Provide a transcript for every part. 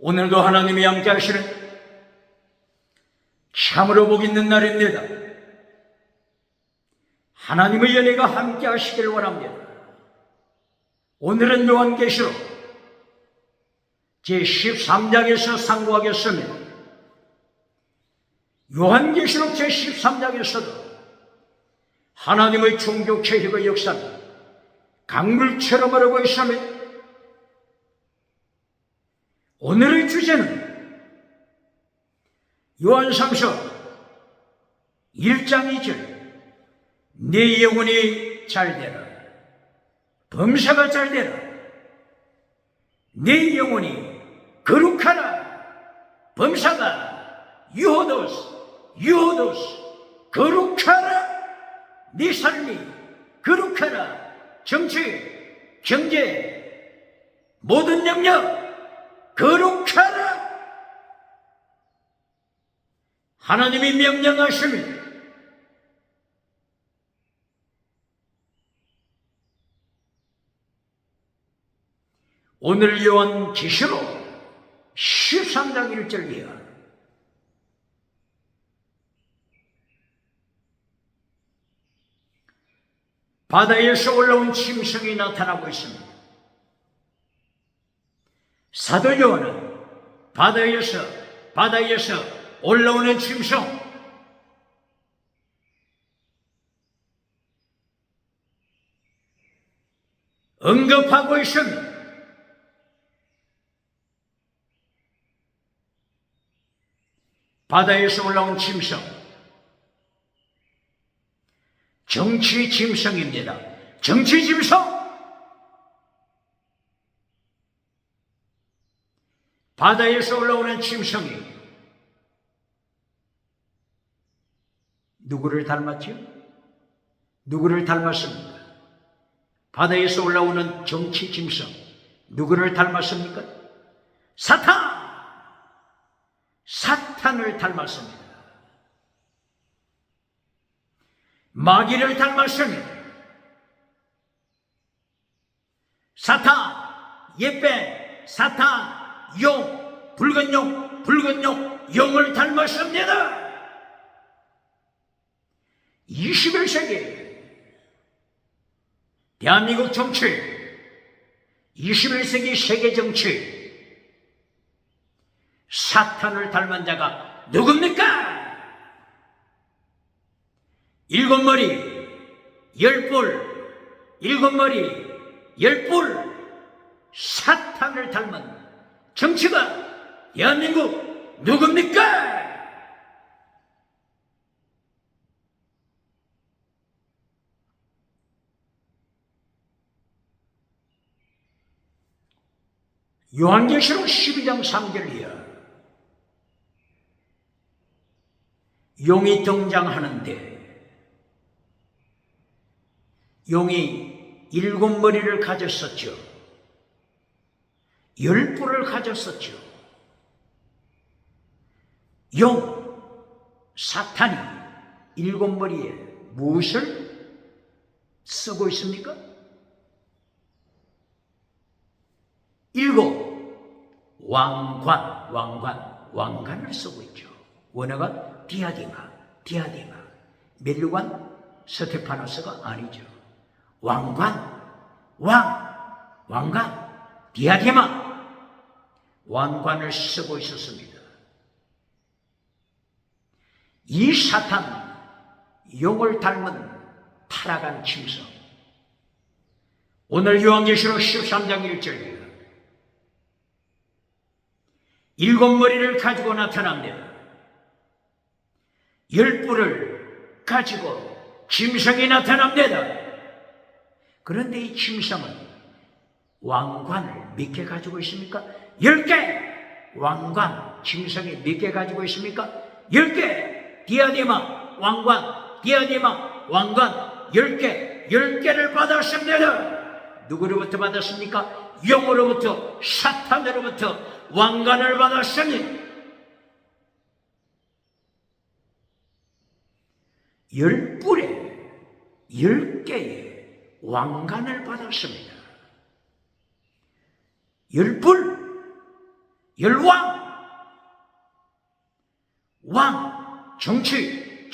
오늘도 하나님이 함께 하시는 참으로 복 있는 날입니다. 하나님의 은혜가 함께 하시길 원합니다. 오늘은 요한계시록 제13장에서 상고하겠습니다. 요한계시록 제13장에서도 하나님의 종교 개혁의 역사는 강물처럼 흐르고 있습니다. 오늘의 주제는 요한삼서 1장 2절 내 영혼이 잘되라 범사가 잘되라 내 영혼이 거룩하라 범사가 유호도스 거룩하라 네 삶이 거룩하라 정치 경제 모든 영역 거룩하라 하나님이 명령하십니다. 오늘 요한계시록 13장 1절 이하 바다에서 올라온 짐승이 나타나고 있습니다. 사도 요한은 바다에서 올라오는 짐승 언급하고 있습니다. 바다에서 올라온 짐승 정치 짐승입니다. 정치 짐승 바다에서 올라오는 짐승이 누구를 닮았죠? 누구를 닮았습니까? 바다에서 올라오는 정치 짐승 누구를 닮았습니까? 사탄을 닮았습니다. 마귀를 닮았습니다. 사탄, 예배, 사탄, 용, 붉은 용, 용을 닮았습니다. 21세기 대한민국 정치, 21세기 세계 정치 사탄을 닮은 자가 누굽니까? 7머리 10뿔 7머리 10뿔 사탄을 닮은 정치가 대한민국 누굽니까? 요한계시록 12장 3절 이하 용이 등장하는데 용이 7머리를 가졌었죠. 10뿔을 가졌었죠. 사탄이 7머리에 무엇을 쓰고 있습니까? 7 왕관을 쓰고 있죠. 원어가 디아디마 멜류관 스테파노스가 아니죠. 왕관 디아디마 왕관을 쓰고 있었습니다. 이 사탄 용을 닮은 타락한 짐승 오늘 요한계시록 13장 1절입니다. 7머리를 가지고 나타납니다. 10뿔을 가지고 짐승이 나타납니다. 그런데 이 짐승은 왕관을 몇 개 가지고 있습니까? 10개! 왕관, 짐승이 몇 개 가지고 있습니까? 10개! 디아디마, 왕관, 10개! 10개를 받았습니다. 누구로부터 받았습니까? 용으로부터, 사탄으로부터 왕관을 받았으니 10뿔에 10개의 왕관을 받았습니다. 10뿔 열왕, 왕, 정치,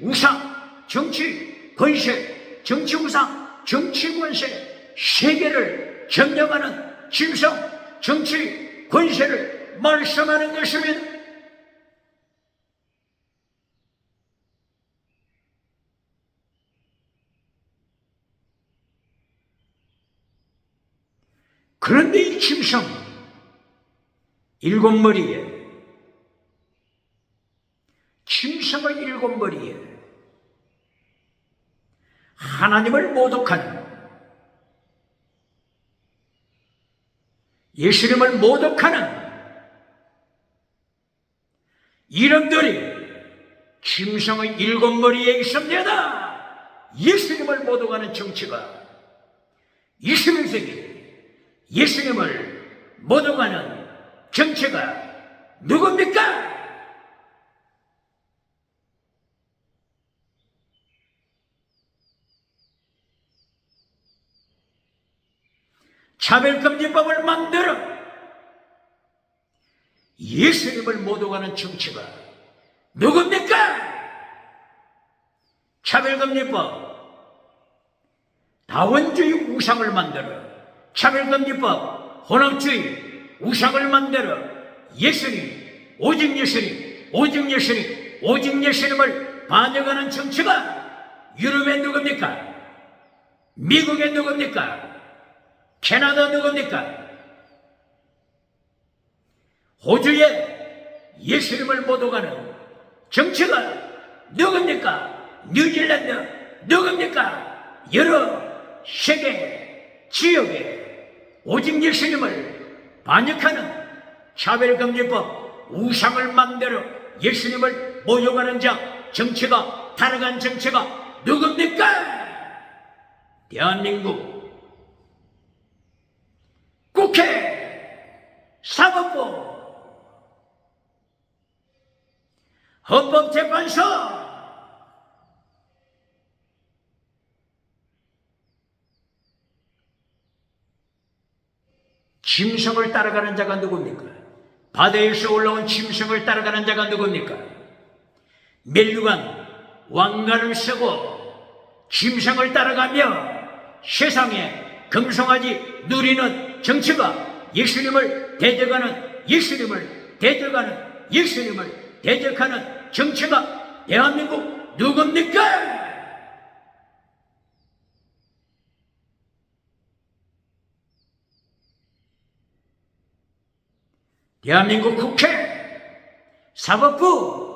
우상, 정치, 권세, 정치, 우상, 정치, 권세, 세계를 점령하는 짐승, 정치, 권세를 말씀하는 것입니다. 그런데 이 짐승, 일곱 머리에, 짐승의 일곱 머리에 하나님을 모독하는, 예수님을 모독하는 이름들이 짐승의 일곱 머리에 있습니다. 예수님을 모독하는 정치가 21세기 예수님을 모독하는 정치가 누굽니까? 차별금지법을 만들어 예수님을 모독하는 정치가 누굽니까? 차별금지법, 다원주의 우상을 만들어, 차별금지법, 혼합주의 우상을 만들어 예수님, 오직 예수님, 오직 예수님, 오직 예수님을 반역하는 정치가 유럽의 누굽니까? 미국의 누굽니까? 캐나다 누굽니까? 호주의 예수님을 모독하는 정치가 누굽니까? 뉴질랜드 누굽니까? 여러 세계 지역에 오직 예수님을 반역하는 차별금지법 우상을 만들어 예수님을 모욕하는 자 정치가, 타락한 정치가 누굽니까? 대한민국 국회, 사법부, 헌법재판소, 짐승을 따라가는 자가 누굽니까? 바다에서 올라온 짐승을 따라가는 자가 누굽니까? 멸류관, 왕관을 쓰고 짐승을 따라가며 세상에 금송아지 누리는 정치가 예수님을 대적하는, 예수님을 대적하는, 예수님을 대적하는 정치가 대한민국 누굽니까? 대한민국 국회, 사법부,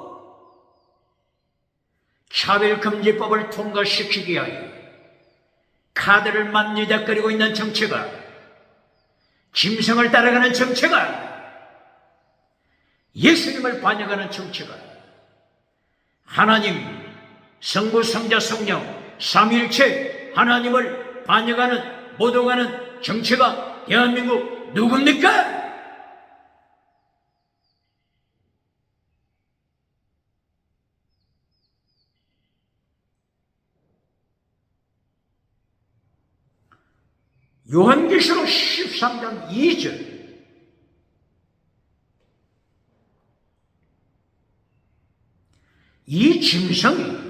차별금지법을 통과시키기 위하여 카드를 만지작거리고 있는 정치가, 짐승을 따라가는 정치가, 예수님을 반역하는 정치가, 하나님, 성부, 성자, 성령, 삼위일체 하나님을 반역하는, 모독하는 정치가 대한민국 누굽니까? 요한계시록 13장 2절, 이 짐승이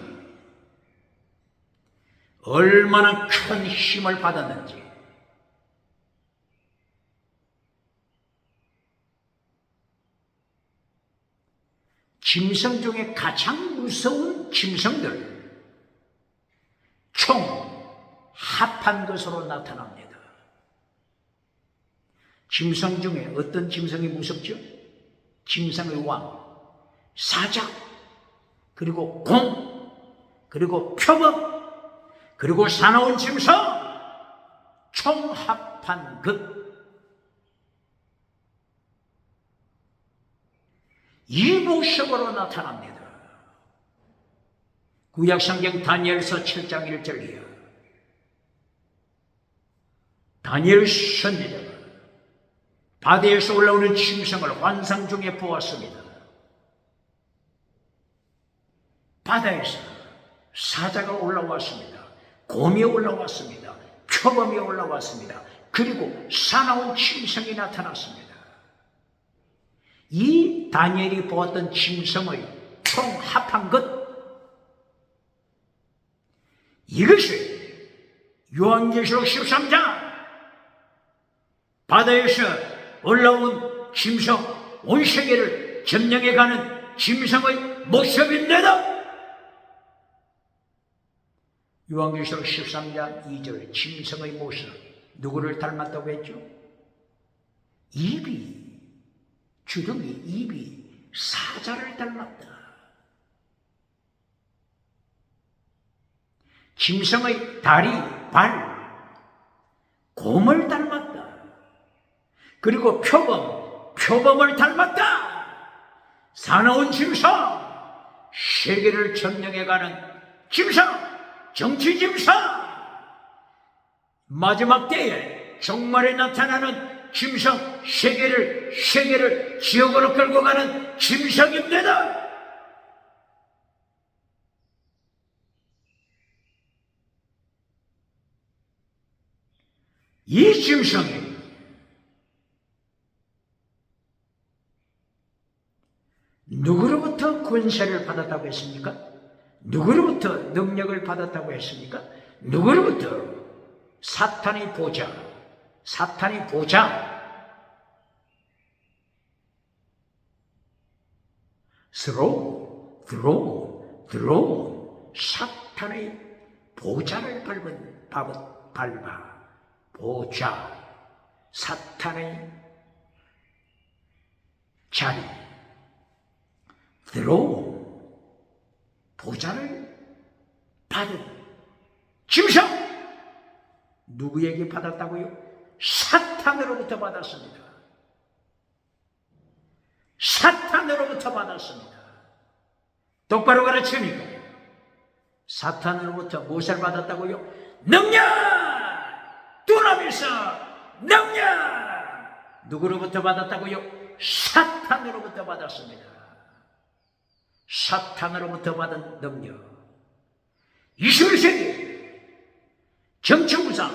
얼마나 큰 힘을 받았는지, 짐승 중에 가장 무서운 짐승들 총 합한 것으로 나타납니다. 짐승 중에 어떤 짐승이 무섭죠? 짐승의 왕, 사자, 그리고 공, 그리고 표범, 그리고 사나운 짐승 총 합한 것. 이 모습으로 나타납니다. 구약성경 다니엘서 7장 1절이요. 다니엘 선지자가 바다에서 올라오는 짐승을 환상 중에 보았습니다. 바다에서 사자가 올라왔습니다. 곰이 올라왔습니다. 표범이 올라왔습니다. 그리고 사나운 짐승이 나타났습니다. 이 다니엘이 보았던 짐승의 총 합한 것, 이것이 요한계시록 13장 바다에서 올라온 짐승 온 세계를 점령해가는 짐승의 모습인데도 요한계시록 13장 2절 짐승의 모습 누구를 닮았다고 했죠? 입이 주둥이 입이 사자를 닮았다. 짐승의 다리, 발, 곰을 닮았다. 그리고 표범을 닮았다. 사나운 짐승, 세계를 점령해가는 짐승, 정치 짐승, 마지막 때에 종말에 나타나는 짐승, 세계를 지옥으로 끌고 가는 짐승입니다. 이 짐승이 누구로부터 권세를 받았다고 했습니까? 누구로부터 능력을 받았다고 했습니까? 누구로부터? 사탄의 보좌. 드로운 사탄의 보좌를 밟아. 보좌, 사탄의 자리, 드로운 보좌를 받은 짐승, 누구에게 받았다고요? 사탄으로부터 받았습니다. 사탄으로부터 받았습니다. 똑바로 가르치니까 사탄으로부터 무엇을 받았다고요? 능력! 두나미스 능력! 누구로부터 받았다고요? 사탄으로부터 받았습니다. 사탄으로부터 받은 능력. 21세기 정치우상,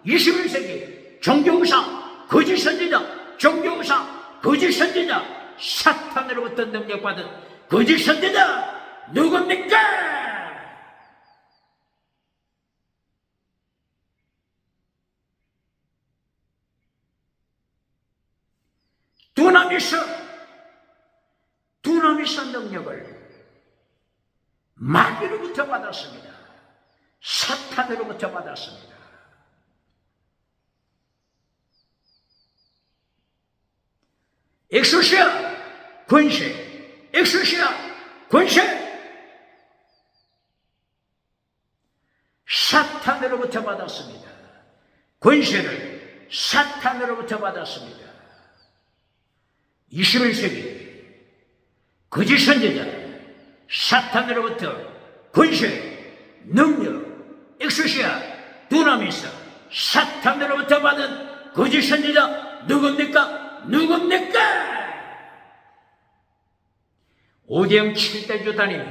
21세기 종교우상, 거짓 선지자, 종교우상, 거짓 선지자, 사탄으로부터 능력받은 거짓 선지자 누굽니까? 두나미스 능력을 마귀로부터 받았습니다. 사탄으로부터 받았습니다. 엑소시아 권세, 사탄으로부터 받았습니다. 권세를 사탄으로부터 받았습니다. 21세기 거짓 선지자, 사탄으로부터 권세, 능력, 엑소시아, 두나미스, 사탄으로부터 받은 거짓 선지자 누굽니까? 오대형 7대주 다니며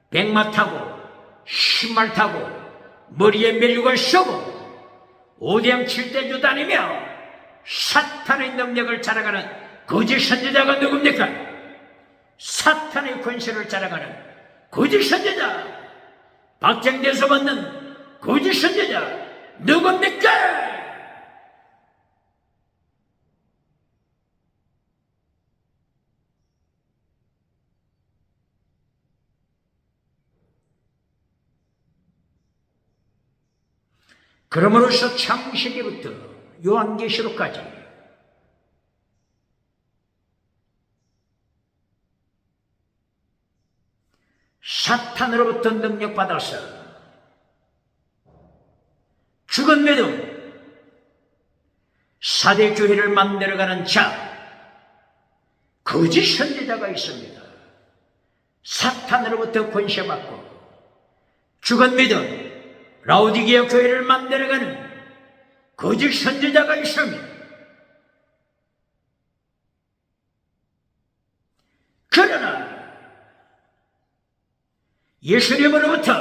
백마 타고 신말 타고 머리에 멜류관 쓰고 오대형 7대주 다니며 사탄의 능력을 자랑하는 거짓 선지자가 누굽니까? 사탄의 권세를 자랑하는 거짓 선지자, 박정대에서 받는 거짓 선지자 누굽니까? 그러므로서 창세기부터 요한계시록까지 사탄으로부터 능력받아서 죽은 믿음, 4대 교회를 만들어가는 자, 거짓 선지자가 있습니다. 사탄으로부터 권세받고 죽은 믿음, 라오디게아 교회를 만들어가는 거짓 선지자가 있습니다. 그러나 예수님으로부터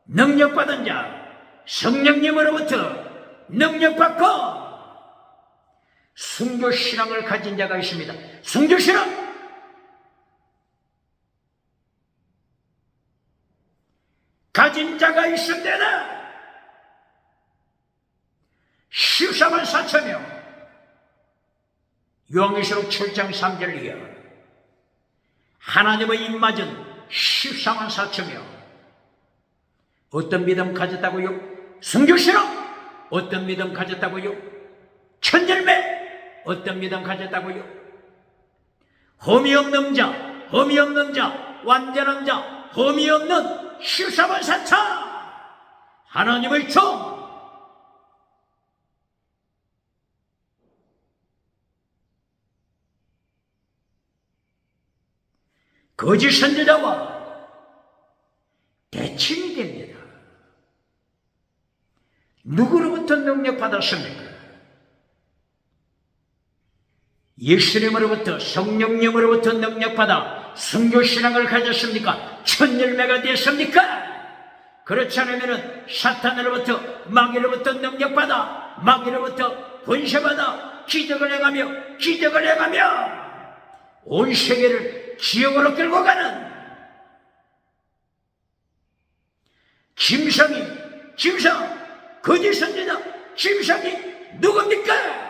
능력받은 자, 성령님으로부터 능력받고 순교신앙을 가진 자가 있습니다. 숨기시라. 가진 자가 있은데나 14만 4천명. 요한계시록 7장 3절 이하. 하나님의 입맞은 14만 4천명. 어떤 믿음 가졌다고요? 숨기시라. 어떤 믿음 가졌다고요? 천절매. 어떤 믿음 가졌다고요? 험이 없는 자, 험이 없는 자, 완전한 자, 험이 없는 14만 4천 하나님의 종. 거짓 선지자와 대칭이 됩니다. 누구로부터 능력 받았습니까? 예수님으로부터, 성령님으로부터 능력받아 선교신앙을 가졌습니까? 천열매가 됐습니까? 그렇지 않으면 사탄으로부터, 마귀로부터 능력받아 마귀로부터 권세받아 기적을 행하며 온 세계를 지옥으로 끌고 가는 짐승이, 거짓 선지자 짐승이 누굽니까?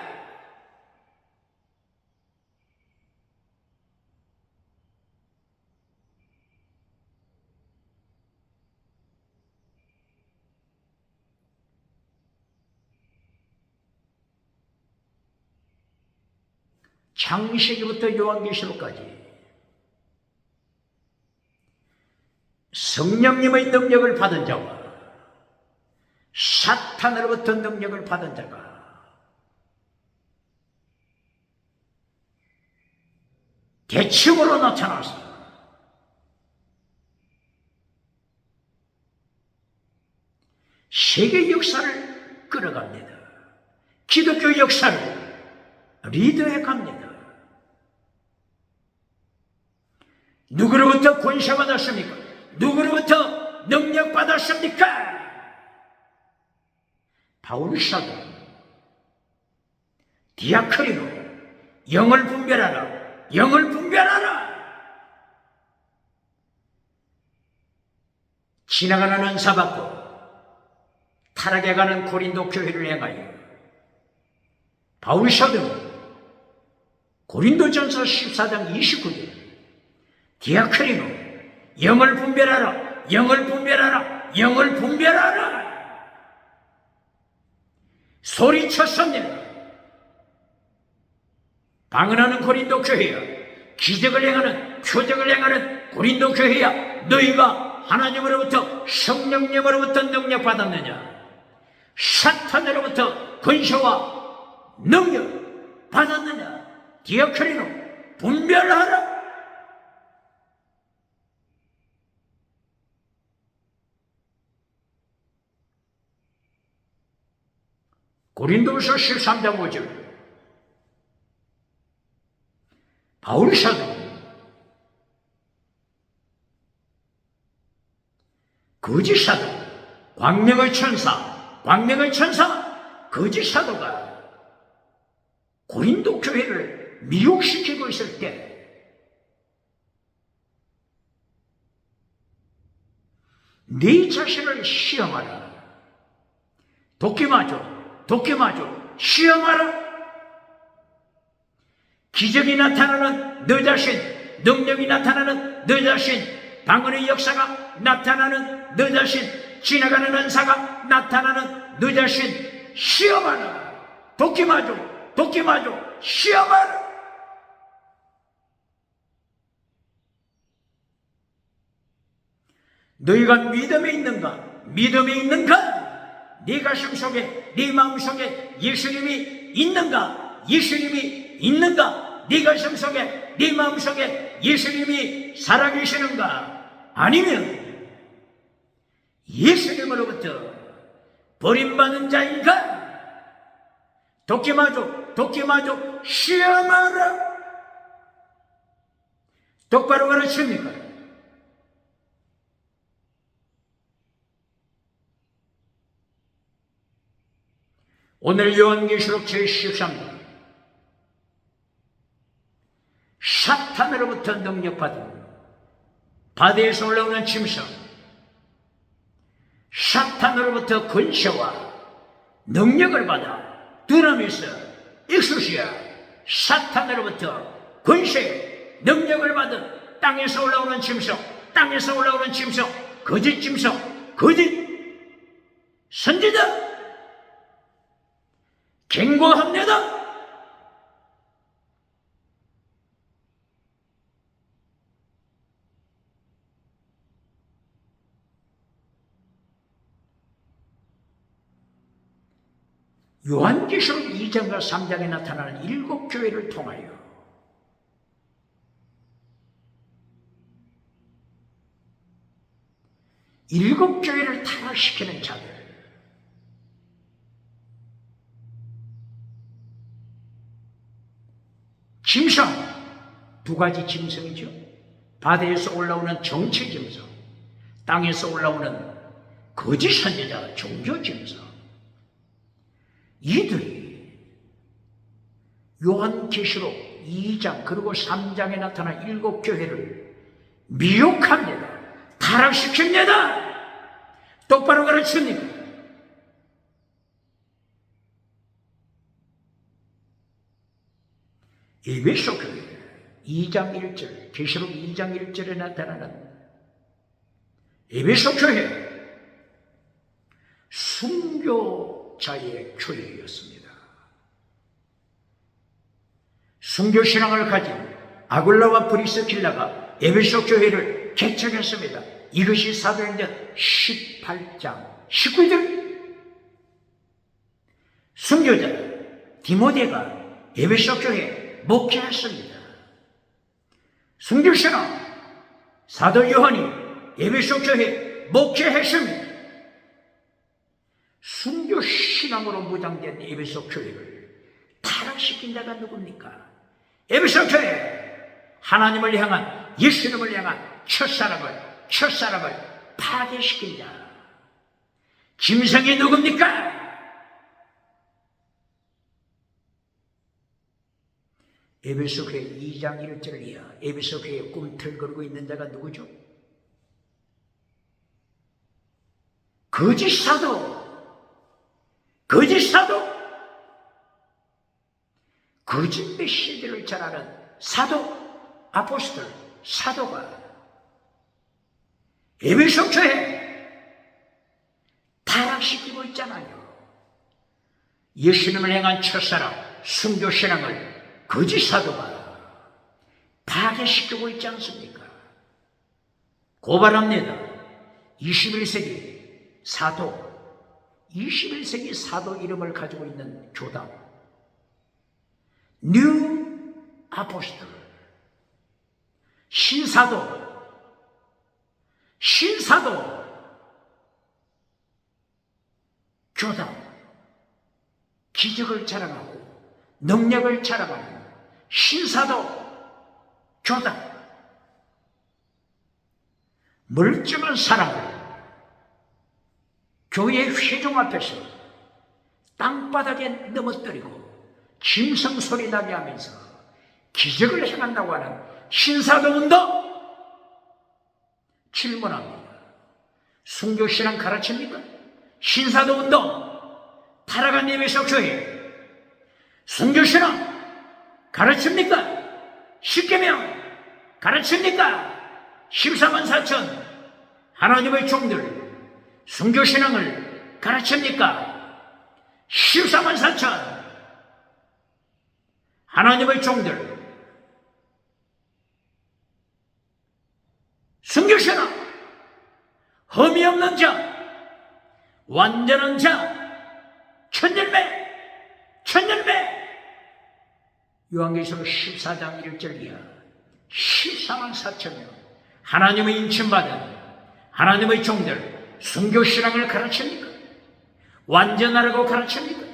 창세기부터 요한계시록까지 성령님의 능력을 받은 자와 사탄으로부터 능력을 받은 자가 대칭으로 나타나서 세계 역사를 끌어갑니다. 기독교 역사를 리드해 갑니다. 누구로부터 권세받았습니까? 누구로부터 능력받았습니까? 바울사도, 디아크리노, 영을 분별하라. 지나가는 은사 받고 타락해 가는 고린도 교회를 향하여 바울사도 고린도전서 14장 29절 디아크리노, 영을 분별하라. 소리쳤습니다. 방언하는 고린도 교회야, 기적을 행하는, 표적을 행하는 고린도 교회야, 너희가 하나님으로부터, 성령님으로부터 능력 받았느냐? 사탄으로부터 권세와 능력 받았느냐? 디아크리노, 분별하라. 고린도후서 13장 5절 바울사도 거짓사도, 광명의 천사, 거짓사도가 고린도 교회를 미혹시키고 있을 때 네 자신을 시험하라. 도끼마저 시험하라. 기적이 나타나는 너 자신, 능력이 나타나는 너 자신, 방언의 역사가 나타나는 너 자신, 지나가는 은사가 나타나는 너 자신 시험하라. 도끼마저 시험하라. 너희가 믿음에 있는가? 네 가슴 속에, 네 마음 속에 예수님이 있는가? 네 가슴 속에, 네 마음 속에 예수님이 살아계시는가? 아니면 예수님으로부터 버림받은 자인가? 도끼마저 시험하라. 똑바로 가르칩니까? 오늘 요한계시록 제13장 사탄으로부터 능력받은 바다에서 올라오는 짐승, 사탄으로부터 권세와 능력을 받아 드라미스, 익수시아, 사탄으로부터 권세, 능력을 받은 땅에서 올라오는 짐승, 땅에서 올라오는 짐승, 거짓 짐승, 거짓 선지자 경고합니다. 요한계시록 2장과 3장에 나타나는 7교회를 통하여 일곱 교회를 타락시키는 자들, 짐승, 두 가지 짐승이죠. 바다에서 올라오는 정치 짐승, 땅에서 올라오는 거짓 선지자, 종교 짐승. 이들이 요한계시록 2장 그리고 3장에 나타난 7교회를 미혹합니다. 타락시킵니다. 똑바로 가르칩니다. 에베소 교회 2장 1절, 계시록 2장 1절에 나타나는 에베소 교회, 순교자의 교회였습니다. 순교신앙을 가진 아굴라와 브리스길라가 에베소 교회를 개척했습니다. 이것이 사도행전 18장 19절. 순교자 디모데가 에베소 교회에 목회했습니다. 순교신앙 사도 요한이 에베소 교회에 목회했습니다. 순교신앙으로 무장된 에베소 교회를 타락시킨 자가 누굽니까? 에베소 교회, 하나님을 향한, 예수님을 향한 첫사랑을 파괴시킨 자. 짐승이 누굽니까? 에베소 교회 2장 1절을 이어 에베소 교회에 꿈틀거리고 있는 자가 누구죠? 거짓 사도, 거짓 메시지를 전하는 사도, 아포스톨, 사도가 에베소 교회 타락시키고 있잖아요. 예수님을 향한 첫사랑, 순교신앙을 거짓 사도가 파괴시키고 있지 않습니까? 고발합니다. 21세기 사도, 21세기 사도 이름을 가지고 있는 교당, 뉴 아포스톨, 신사도, 교당, 기적을 자랑하고 능력을 자랑하는 신사도, 교당, 멀쩡한 사람을 교회 회종 앞에서 땅바닥에 넘어뜨리고 짐승 소리 나게 하면서 기적을 행한다고 하는 신사도 운동. 질문합니다. 순교신앙 가르칩니까? 신사도 운동 타락한 에베소 교회 순교신앙 가르칩니까? 십계명 가르칩니까? 14만 4천 하나님의 종들 순교신앙을 가르칩니까? 14만 4천 하나님의 종들 순교신앙, 흠이 없는 자, 완전한 자, 천열매. 요한계시록 14장 1절 이하 14만 4천 명 하나님의 인침받은 하나님의 종들 순교신앙을 가르칩니까? 완전하라고 가르칩니까?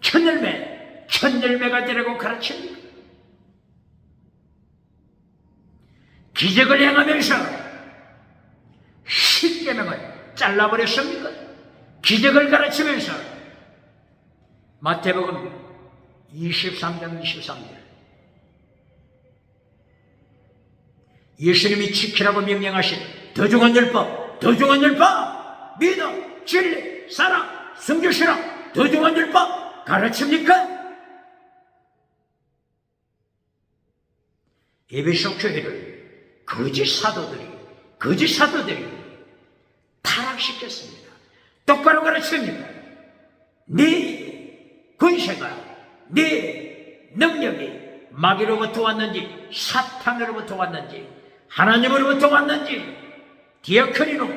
천열매가 되라고 가르칩니까? 기적을 행하면서 십계명을 잘라버렸습니까? 기적을 가르치면서 마태복음 23장 23절 예수님이 지키라고 명령하신 더 중한 율법, 더 중한 율법, 믿음, 진리, 사랑, 순교신앙, 더 중한 율법 가르칩니까? 에베소 교회를 거짓 사도들이 타락시켰습니다. 똑바로 가르칩니다. 네 권세가, 네 능력이 마귀로부터 왔는지 사탄으로부터 왔는지 하나님으로부터 왔는지 디아크리노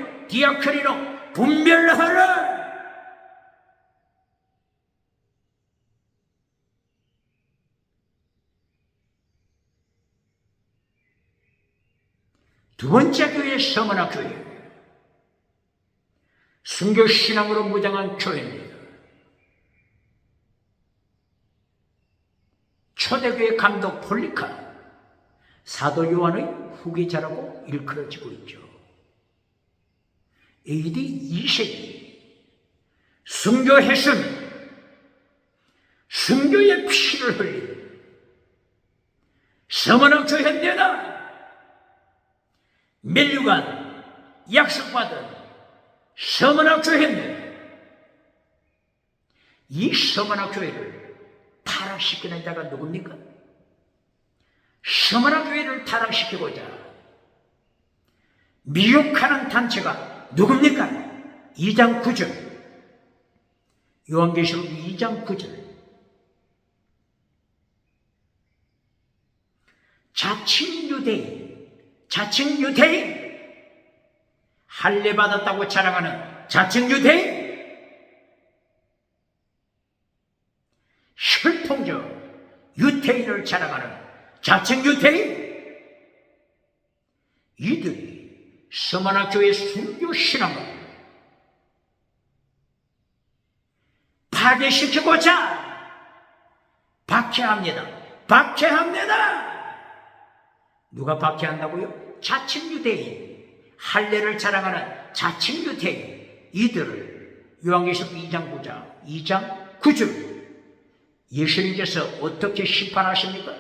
분별하라. 두 번째 교회 서머나 교회, 순교신앙으로 무장한 교회입니다. 초대교회 감독 폴리카, 사도 요한의 후계자라고 일컬어지고 있죠. AD 2세기 순교했으니 순교의 피를 흘린 서머나 교회입니다. 면류관 약속받은 서머나 교회입니다. 이 서머나 교회를 타락시키는 자가 누굽니까? 서머나 교회를 타락시키고자 미혹하는 단체가 누굽니까? 2장 9절, 요한계시록 2장 9절. 자칭 유대인, 할례 받았다고 자랑하는 자칭 유대인, 혈통적 유태인을 자랑하는 자칭 유태인, 이들이 서머나 교회 순교신앙을 파괴시키고자 박해합니다. 누가 박해한다고요? 자칭 유대인, 할례를 자랑하는 자칭 유대인, 이들을 요한계시록 2장 9절 예수님께서 어떻게 심판하십니까?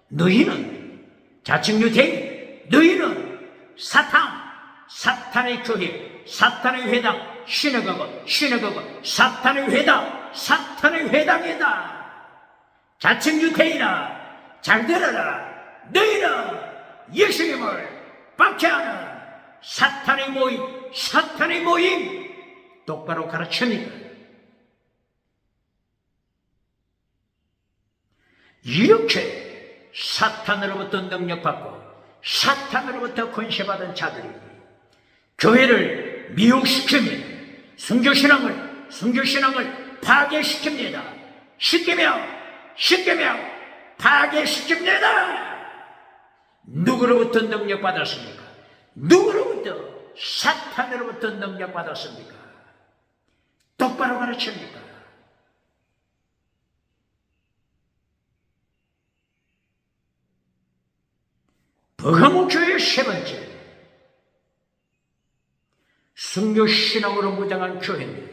너희는 자칭 유대인, 너희는 사탄의 교회, 사탄의 회당, 시너거거, 사탄의 회당이다. 자칭 유대인아, 잘 들어라. 너희는 예수님을 박해하는 사탄의 모임 똑바로 가르칩니다. 이렇게 사탄으로부터 능력받고 사탄으로부터 권세받은 자들이 교회를 미혹시킵니다. 순교신앙을 파괴시킵니다. 시키며 파괴시킵니다. 누구로부터 능력받았습니까? 누구로부터? 사탄으로부터 능력받았습니까? 똑바로 가르칩니까? 버가모 교회의 세 번째, 순교신앙으로 무장한 교회입니다.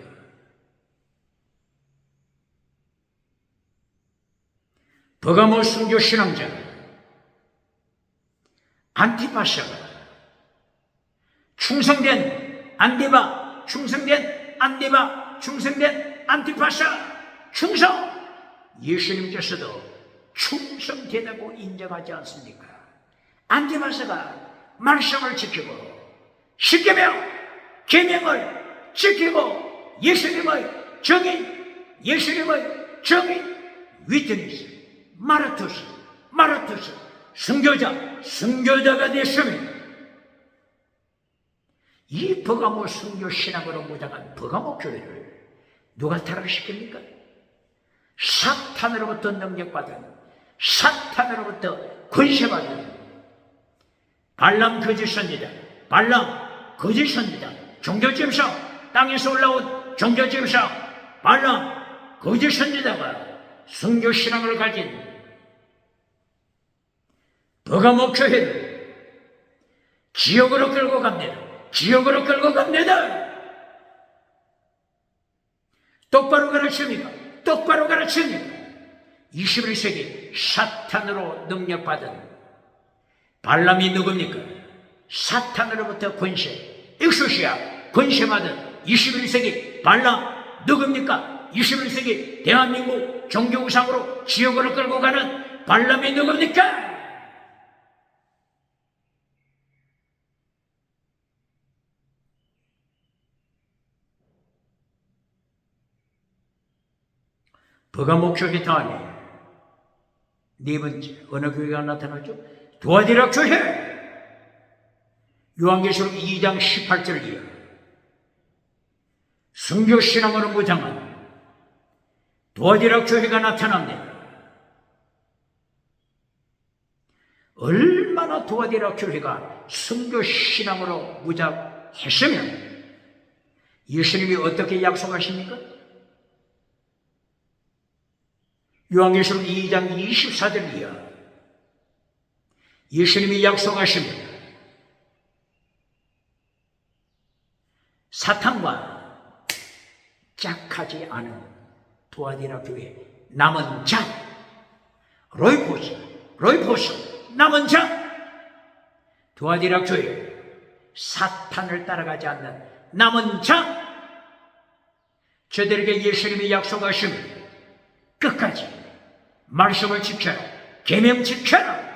버가모 순교신앙자 안티파사가 충성된 안티파사 충성, 예수님께서도 충성되다고 인정하지 않습니까? 안티파사가 말씀을 지키고 십계명 계명을 지키고 예수님의 정인 위트니스 마르투스 순교자가 됐습니다. 이 버가모 순교신앙으로 무장한 버가모 교회를 누가 타락시킵니까? 사탄으로부터 능력받은, 사탄으로부터 권세받은 발람 거짓선지자, 종교짐승, 땅에서 올라온 종교짐승 발람 거짓선지자가 순교신앙을 가진 버가모 교회를 지옥으로 끌고 갑니다. 똑바로 가르칩니까? 21세기 사탄으로 능력받은 발람이 누굽니까? 사탄으로부터 권세, 엑소시아 권세받은 21세기 발람 누굽니까? 21세기 대한민국 종교우상으로 지옥으로 끌고 가는 발람이 누굽니까? 그가 목적이 다아니에요. 네 번째, 어느 교회가 나타나죠? 두아디라 교회! 요한계시록 2장 18절을 이어 순교신앙으로 무장한 두아디라 교회가 나타납니다. 얼마나 두아디라 교회가 순교신앙으로 무장했으면 예수님이 어떻게 약속하십니까? 요한계시록 2장 24절 이하 예수님이 약속하십니다. 사탄과 짝하지 않은 두아디라 교회 남은 자 로이포스 남은 자 두아디라 교회 사탄을 따라가지 않는 남은 자 저들에게 예수님이 약속하십니다. 끝까지 말씀을 지켜라. 계명 지켜라.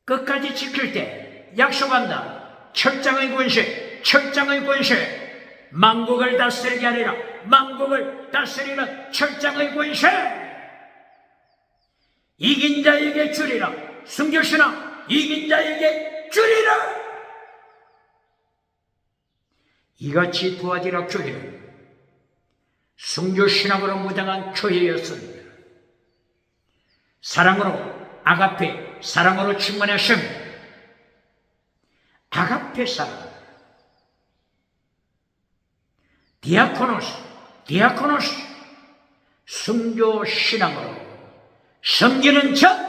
끝까지 지킬 때 약속한다. 철장의 권세 만국을 다스리게 하리라. 만국을 다스리는 철장의 권세 이긴 자에게 주리라. 순교신앙 이긴 자에게 주리라. 이같이 두아디라 교회는 순교신앙으로 무장한 교회였습니다. 사랑으로 아가페 사랑으로 충만하십니다. 아가페 사랑 디아코노스 순교신앙으로 섬기는 자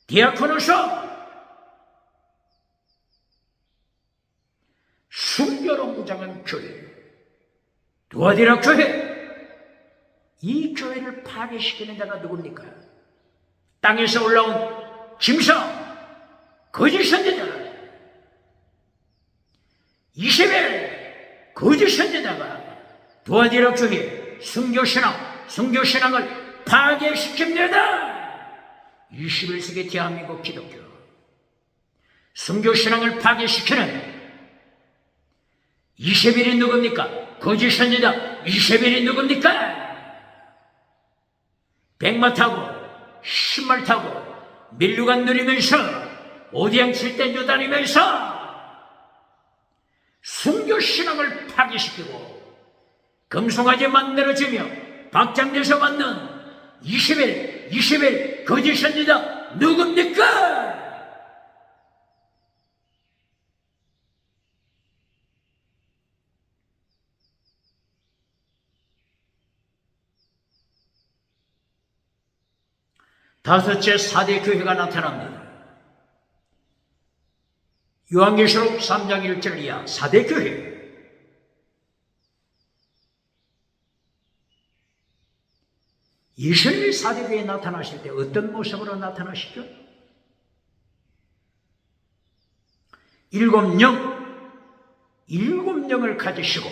디아코노스 순교로 무장한 교회 두아디라 교회 이 교회를 파괴시키는 자가 누굽니까? 땅에서 올라온 짐승 거짓 선지자 이세벨 거짓 선지자가 두아디라 교회 순교신앙을 파괴시킵니다. 21세기 대한민국 기독교 순교신앙을 파괴시키는 이세벨이 누굽니까? 거짓 선지자 이세벨이 누굽니까? 백마 타고 신말 타고 밀루간 누리면서 오디양 칠대주 다니면서 순교신앙을 파괴시키고 금송아지 만들어지며 박장대서 받는 이세벨 거짓 선지자 누굽니까? 다섯째 4대 교회가 나타납니다. 요한계시록 3장 1절 이하 4대 교회 예수님이 4대 교회에 나타나실 때 어떤 모습으로 나타나시죠? 7영을 가지시고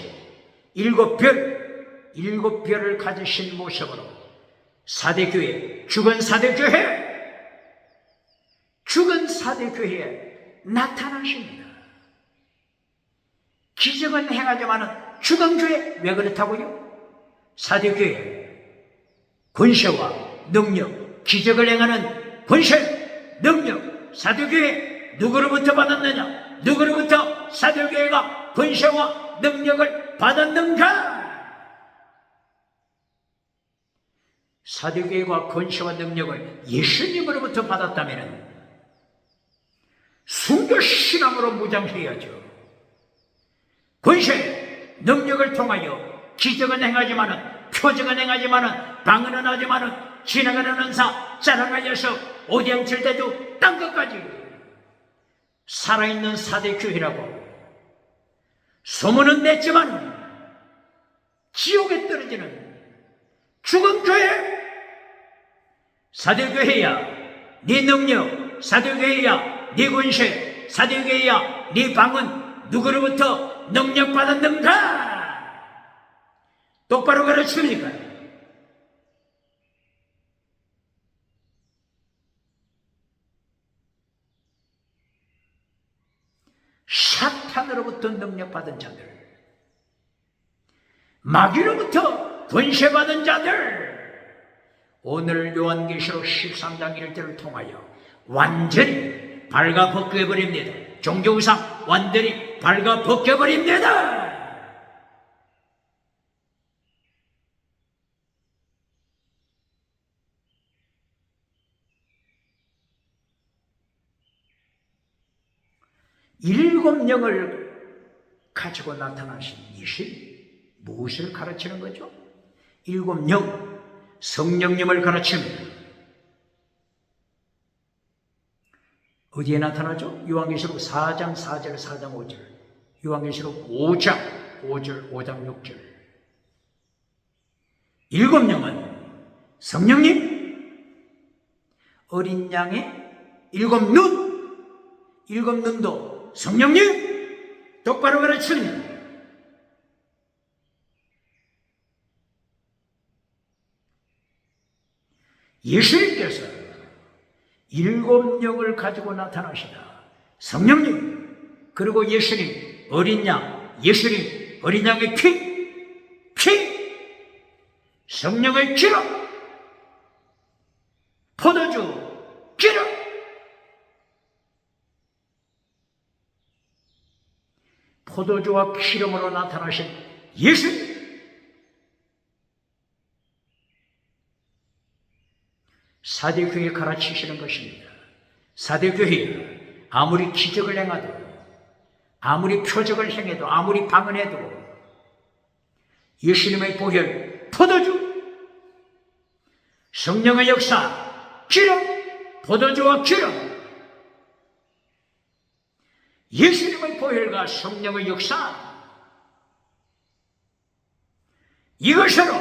7별을 가지신 모습으로 4대 교회, 죽은 4대 교회에 나타나십니다. 기적은 행하지만은 죽은 교회 왜 그렇다고요? 4대 교회 권세와 능력, 기적을 행하는 권세, 능력 4대 교회 누구로부터 받았느냐? 누구로부터 4대 교회가 권세와 능력을 받았는가? 4대 교회가 권세와 능력을 예수님으로부터 받았다면 순교신앙으로 무장해야죠. 권세, 능력을 통하여 기적은 행하지만은 표적은 행하지만은 방언은 하지만은 지나가는 은사 자랑하여서 오디양칠대주 땅끝까지 살아있는 4대 교회라고 소문은 냈지만 지옥에 떨어지는 죽은 교회 사도교회야 네 능력, 사도교회야 네 권세, 사도교회야 네 방언 누구로부터 능력받았는가? 똑바로 가르칩니까? 사탄으로부터 능력받은 자들, 마귀로부터 권세받은 자들, 오늘 요한계시록 13장 1절을 통하여 완전히 발가벗겨버립니다. 종교의상 완전히 발가벗겨버립니다. 일곱 영을 가지고 나타나신 이신 무엇을 가르치는 거죠? 일곱 영, 성령님을 가르칩니다. 어디에 나타나죠? 요한계시록 4장 4절, 4장 5절, 요한계시록 5장 5절, 5장 6절. 일곱 영은 성령님, 어린 양의 일곱 눈도 성령님 똑바로 가르칩니다. 예수님께서 일곱 영을 가지고 나타나시다. 성령님, 그리고 예수님, 어린 양, 예수님, 어린 양의 피, 성령의 기름, 포도주, 기름, 포도주와 기름으로 나타나신 예수님, 사대교회 가르치시는 것입니다. 사대교회 아무리 기적을 행해도, 아무리 표적을 행해도, 아무리 방언해도 예수님의 보혈, 포도주, 성령의 역사, 기름, 포도주와 기름, 예수님의 보혈과 성령의 역사, 이것으로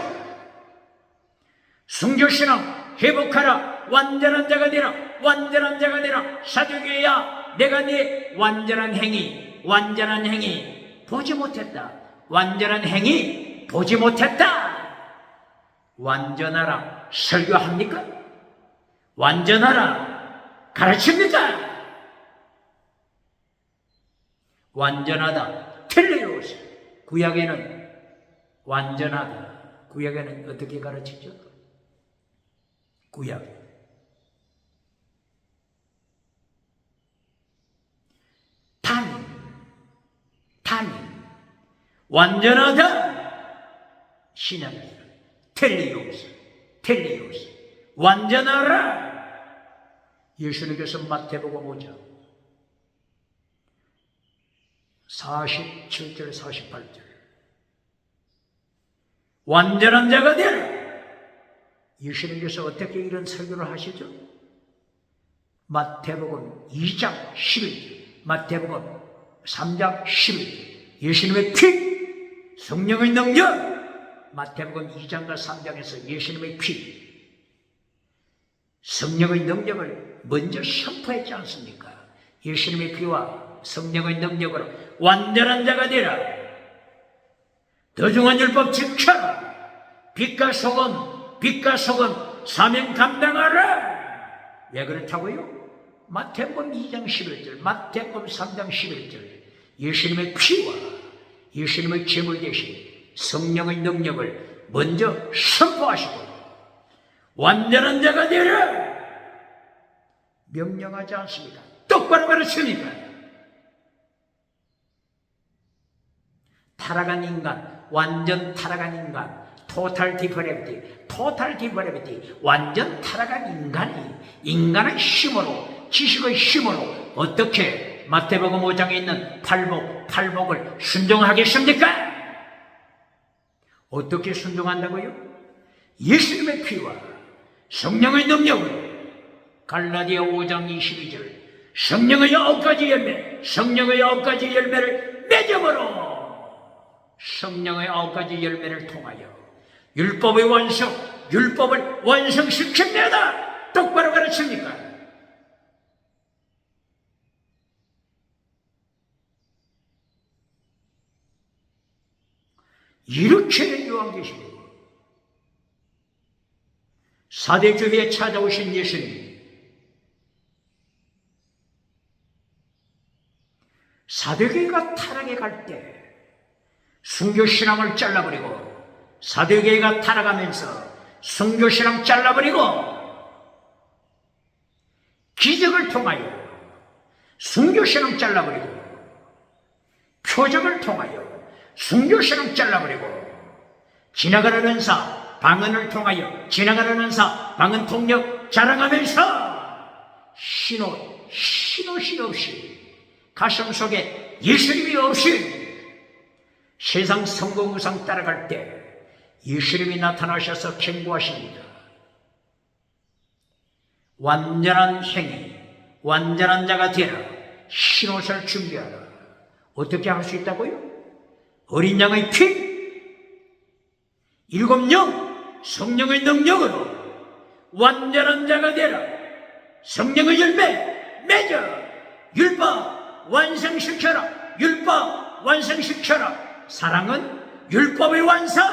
순교신앙 회복하라. 완전한 자가 되라. 완전한 자가 되라. 사도교회야, 내가 네 완전한 행위 보지 못했다. 완전한 행위 보지 못했다. 완전하라 설교합니까? 완전하라 가르칩니까? 완전하다 텔레오스. 구약에는 완전하다, 구약에는 어떻게 가르치죠? 구약 탄 완전하다. 신약에서 텔레오스 완전하라. 예수님께서 마태복음 5장 47절 48절 완전한 자가 되라. 예수님께서 어떻게 이런 설교를 하시죠? 마태복음 2장 11절, 마태복음 3장 11절, 예수님의 피, 성령의 능력, 마태복음 2장과 3장에서 예수님의 피, 성령의 능력을 먼저 선포했지 않습니까? 예수님의 피와 성령의 능력으로 완전한 자가 되라. 더중한 율법 지켜라. 빛과 소금 사명 감당하라. 왜 그렇다고요? 마태복음 2장 11절, 마태복음 3장 11절, 예수님의 피와 예수님의 제물 대신 성령의 능력을 먼저 선포하시고 완전한 자가 되라 명령하지 않습니까? 똑바로 가르치니까. 타락한 인간, 완전 타락한 인간, 토탈 디퍼레비티, 완전 타락한 인간의 힘으로, 지식의 힘으로 어떻게 마태복음 5장에 있는 팔복을 순종하겠습니까? 어떻게 순종한다고요? 예수님의 피와 성령의 능력으로. 갈라디아 5장 22절, 성령의 9가지 열매를 맺음으로, 성령의 9가지 열매를 통하여 율법을 완성시킵니다. 똑바로 가르칩니까? 이렇게 요한계시록 사대교회에 찾아오신 예수님, 사대교회가 타락해 갈 때 순교신앙을 잘라버리고, 사대교회가 타락하면서 순교신앙 잘라버리고, 기적을 통하여 순교신앙 잘라버리고, 표적을 통하여 순교신앙 잘라버리고, 지나가는 은사, 방언을 통하여 지나가는 은사, 방언 통력 자랑하면서 신호시 없이, 가슴 속에 예수님이 없이 세상 성공우상 따라갈 때 예수님이 나타나셔서 경고하십니다. 완전한 행위, 완전한 자가 되라. 흰옷을 준비하라. 어떻게 할 수 있다고요? 어린 양의 피, 7영, 성령의 능력으로 완전한 자가 되라. 성령의 열매 맺어 율법 완성시켜라. 율법 완성시켜라. 사랑은 율법의 완성,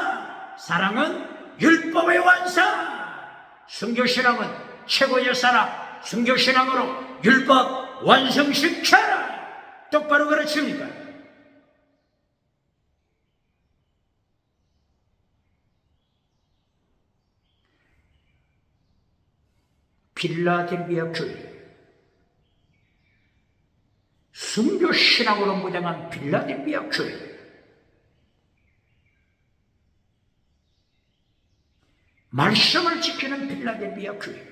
사랑은 율법의 완성. 순교신앙은 최고의 사랑, 순교신앙으로 율법 완성시켜라. 똑바로 가르칩니까? 필라델비아 교회, 순교신앙으로 무장한 필라델비아 교회, 말씀을 지키는 필라델비아 교회,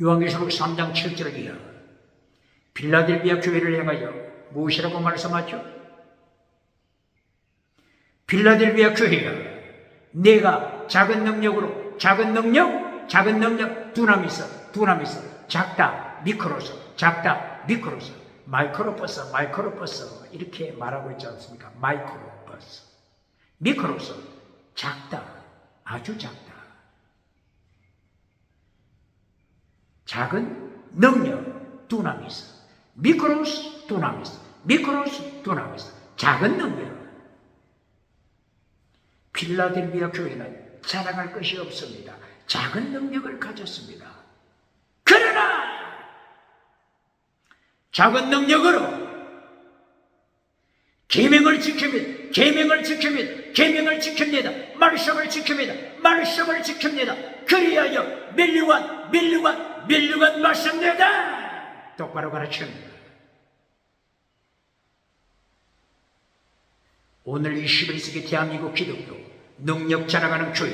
요한계시록 3장 7절 이하 필라델비아 교회를 향하여 무엇이라고 말씀하죠? 필라델비아 교회가 내가 작은 능력으로, 작은 능력, 두나미스, 작다, 미크로스, 작다, 미크로스, 마이크로버스, 이렇게 말하고 있지 않습니까? 마이크로버스, 미크로스, 작다, 아주 작다. 작은 능력, 두나미스, 미크로스, 두나미스, 작은 능력. 필라델비아 교회는 자랑할 것이 없습니다. 작은 능력을 가졌습니다. 그러나 작은 능력으로 계명을 지킵니다. 말씀을 지킵니다. 그리하여 밀류관 말씀되다. 똑바로 가르칩니다. 오늘 21세기 대한민국 기독교 능력 자랑하는 교회,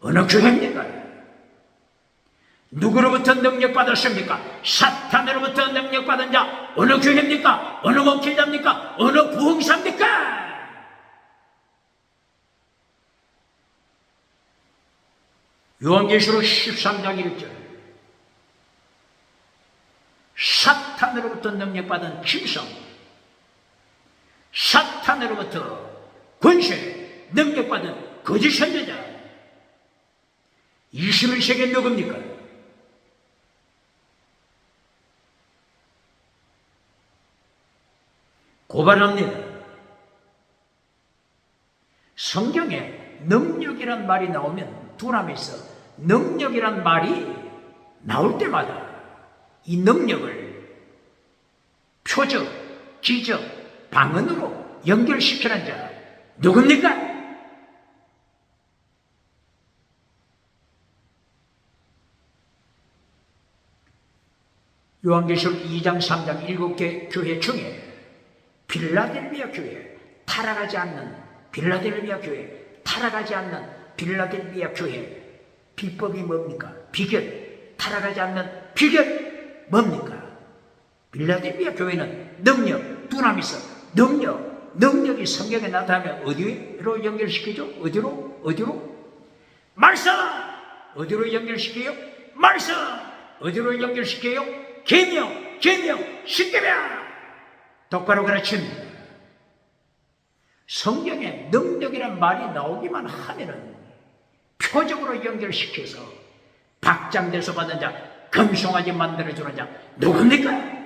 어느 교회입니까? 누구로부터 능력 받았습니까? 사탄으로부터 능력 받은 자 어느 교회입니까? 어느 목회자입니까? 어느 부흥사입니까? 요한계시록 13장 1절, 사탄으로부터 능력받은 짐승, 사탄으로부터 권세, 능력받은 거짓 선지자, 21세기 누굽니까? 고발합니다. 성경에 능력이란 말이 나오면 두나미스, 능력이란 말이 나올 때마다 이 능력을 표적, 기적, 방언으로 연결시키는 자 누굽니까? 요한계시록 2장 3장 7개 교회 중에 필라델비아 교회, 타락하지 않는 필라델비아 교회, 비법이 뭡니까? 비결, 타락하지 않는 비결 뭡니까? 필라델비아 교회는 능력, 두나미스, 능력이 성경에 나타나면 어디로 연결시키죠? 어디로? 말씀! 어디로 연결시켜요? 말씀! 어디로 연결시켜요? 계명, 십계명! 똑바로 가르칩니다. 성경에 능력이란 말이 나오기만 하면은 표적으로 연결시켜서 박장대소 받은 자, 금송아지 만들어주는 자 누굽니까?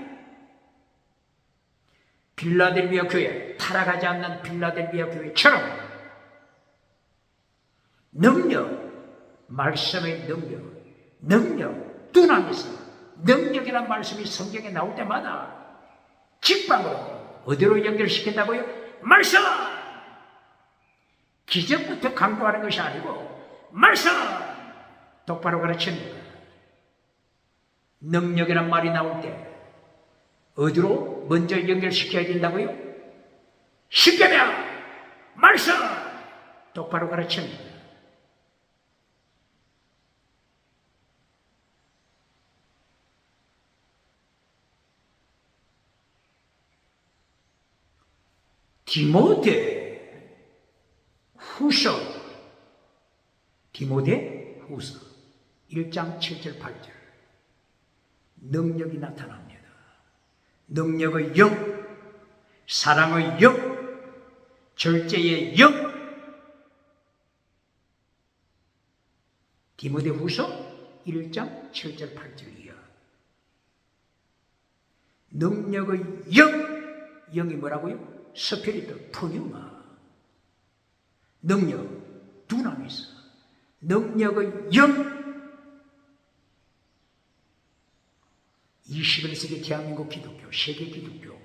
빌라델비아 교회, 타락하지 않는 빌라델비아 교회처럼 능력, 말씀의 능력, 두나미스, 능력이란 말씀이 성경에 나올 때마다 직방으로 어디로 연결시킨다고요? 말씀! 기적부터 강조하는 것이 아니고 말씀! 똑바로 가르칩니다. 능력이란 말이 나올 때 어디로 먼저 연결시켜야 된다고요? 십계명! 말씀! 똑바로 가르칩니다. 디모데 후서 1장 7절 8절 능력이 나타납니다. 능력의 영, 사랑의 영, 절제의 영. 디모데 후서 1장 7절 8절이야. 능력의 영, 영이 뭐라고요? 스피리트, 푸뉴마. 능력, 두나미스. 능력의 영. 21세기 대한민국 기독교, 세계 기독교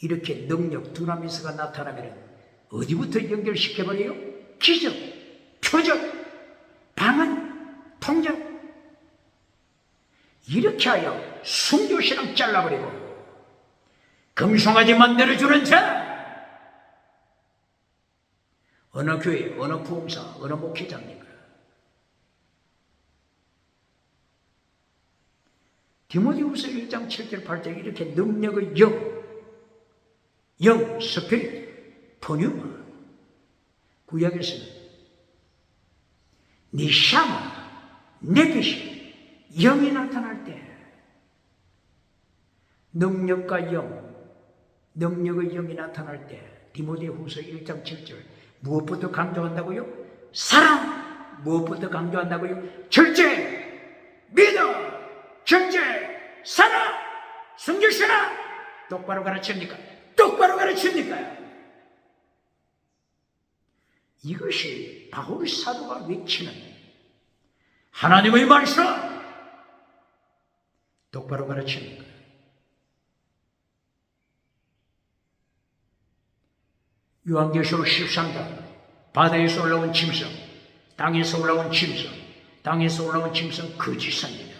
이렇게 능력, 두나미스가 나타나면 어디부터 연결시켜버려요? 기적, 표적, 방언, 통역. 이렇게 하여 순교신앙 잘라버리고 금송아지 만들어주는 자. 어느 교회, 어느 부흥사, 어느 목회자입니까? 디모데후서 1장 7절 8절 이렇게 능력의 영, 스피릿, 포뉴마. 구약에서는 니샤마, 네피시, 영이 나타날 때 능력과 능력의 영이 나타날 때 디모데후서 1장 7절 무엇부터 강조한다고요? 사랑! 무엇부터 강조한다고요? 절제! 믿음! 절제! 사랑! 순교신앙! 똑바로 가르칩니까? 똑바로 가르칩니까? 이것이 바울 사도가 외치는 하나님의 말씀! 똑바로 가르칩니까? 요한계시록 13장 바다에서 올라온 짐승, 땅에서 올라온 짐승, 땅에서 올라온 짐승 거짓입니다.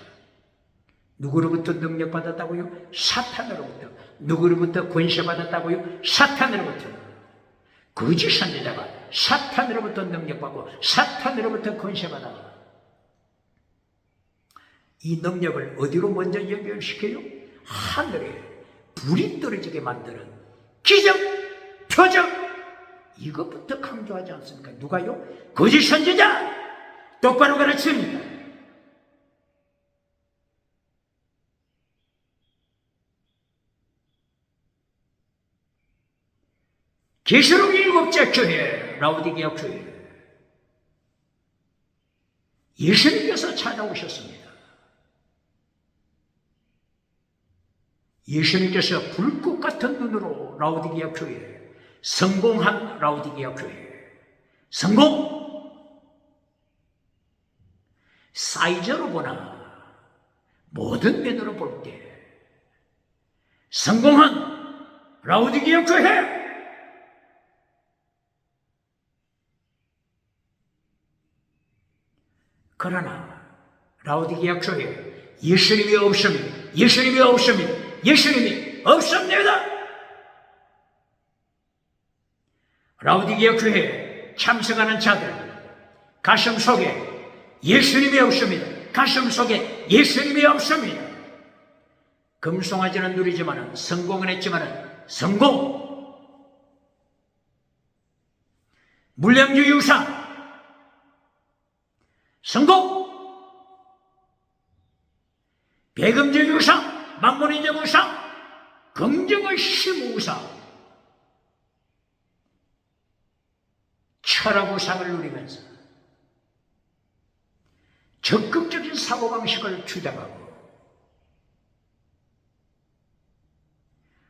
누구로부터 능력받았다고요? 사탄으로부터. 누구로부터 권세받았다고요? 사탄으로부터. 거짓선지자가 사탄으로부터 능력받고 사탄으로부터 권세받아. 이 능력을 어디로 먼저 연결시켜요? 하늘에 불이 떨어지게 만드는 기적, 표적. 이것부터 강조하지 않습니까? 누가요? 거짓선지자! 똑바로 가르칩니다. 계시록 7째 교회, 라오디게아 교회. 예수님께서 찾아오셨습니다. 예수님께서 불꽃 같은 눈으로 라오디게아 교회, 성공한 라오디게아 교회, 성공! 사이즈로 보나 모든 면으로 볼 때 성공한 라오디게아 교회. 그러나 라오디게아 교회 예수님이 없습니다. 예수님이 없습니다. 예수님이 없습니다. 라오디게아 교회에 참석하는 자들 가슴 속에 예수님이 없습니다. 가슴 속에 예수님이 없습니다. 금송아지는 누리지만은 성공은 했지만은 성공 물량주 유상 성공 배금주 유상 만문인적 우상, 긍정의 실무 우상. 철학우상을 누리면서 적극적인 사고방식을 주장하고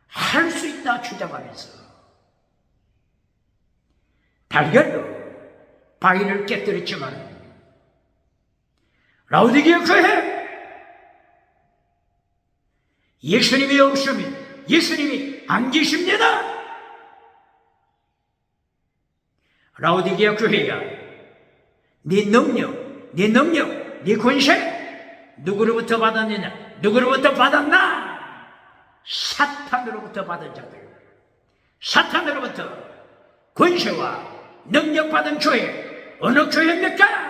할 수 있다 주장하면서 달걀로 바위를 깨뜨렸지만 라오디게아 교회 예수님이 없으면 예수님이 안 계십니다. 라오디게아 교회야, 네 능력, 네 권세 누구로부터 받았느냐? 누구로부터 받았나? 사탄으로부터 받은 자들, 사탄으로부터 권세와 능력 받은 교회, 어느 교회입니까?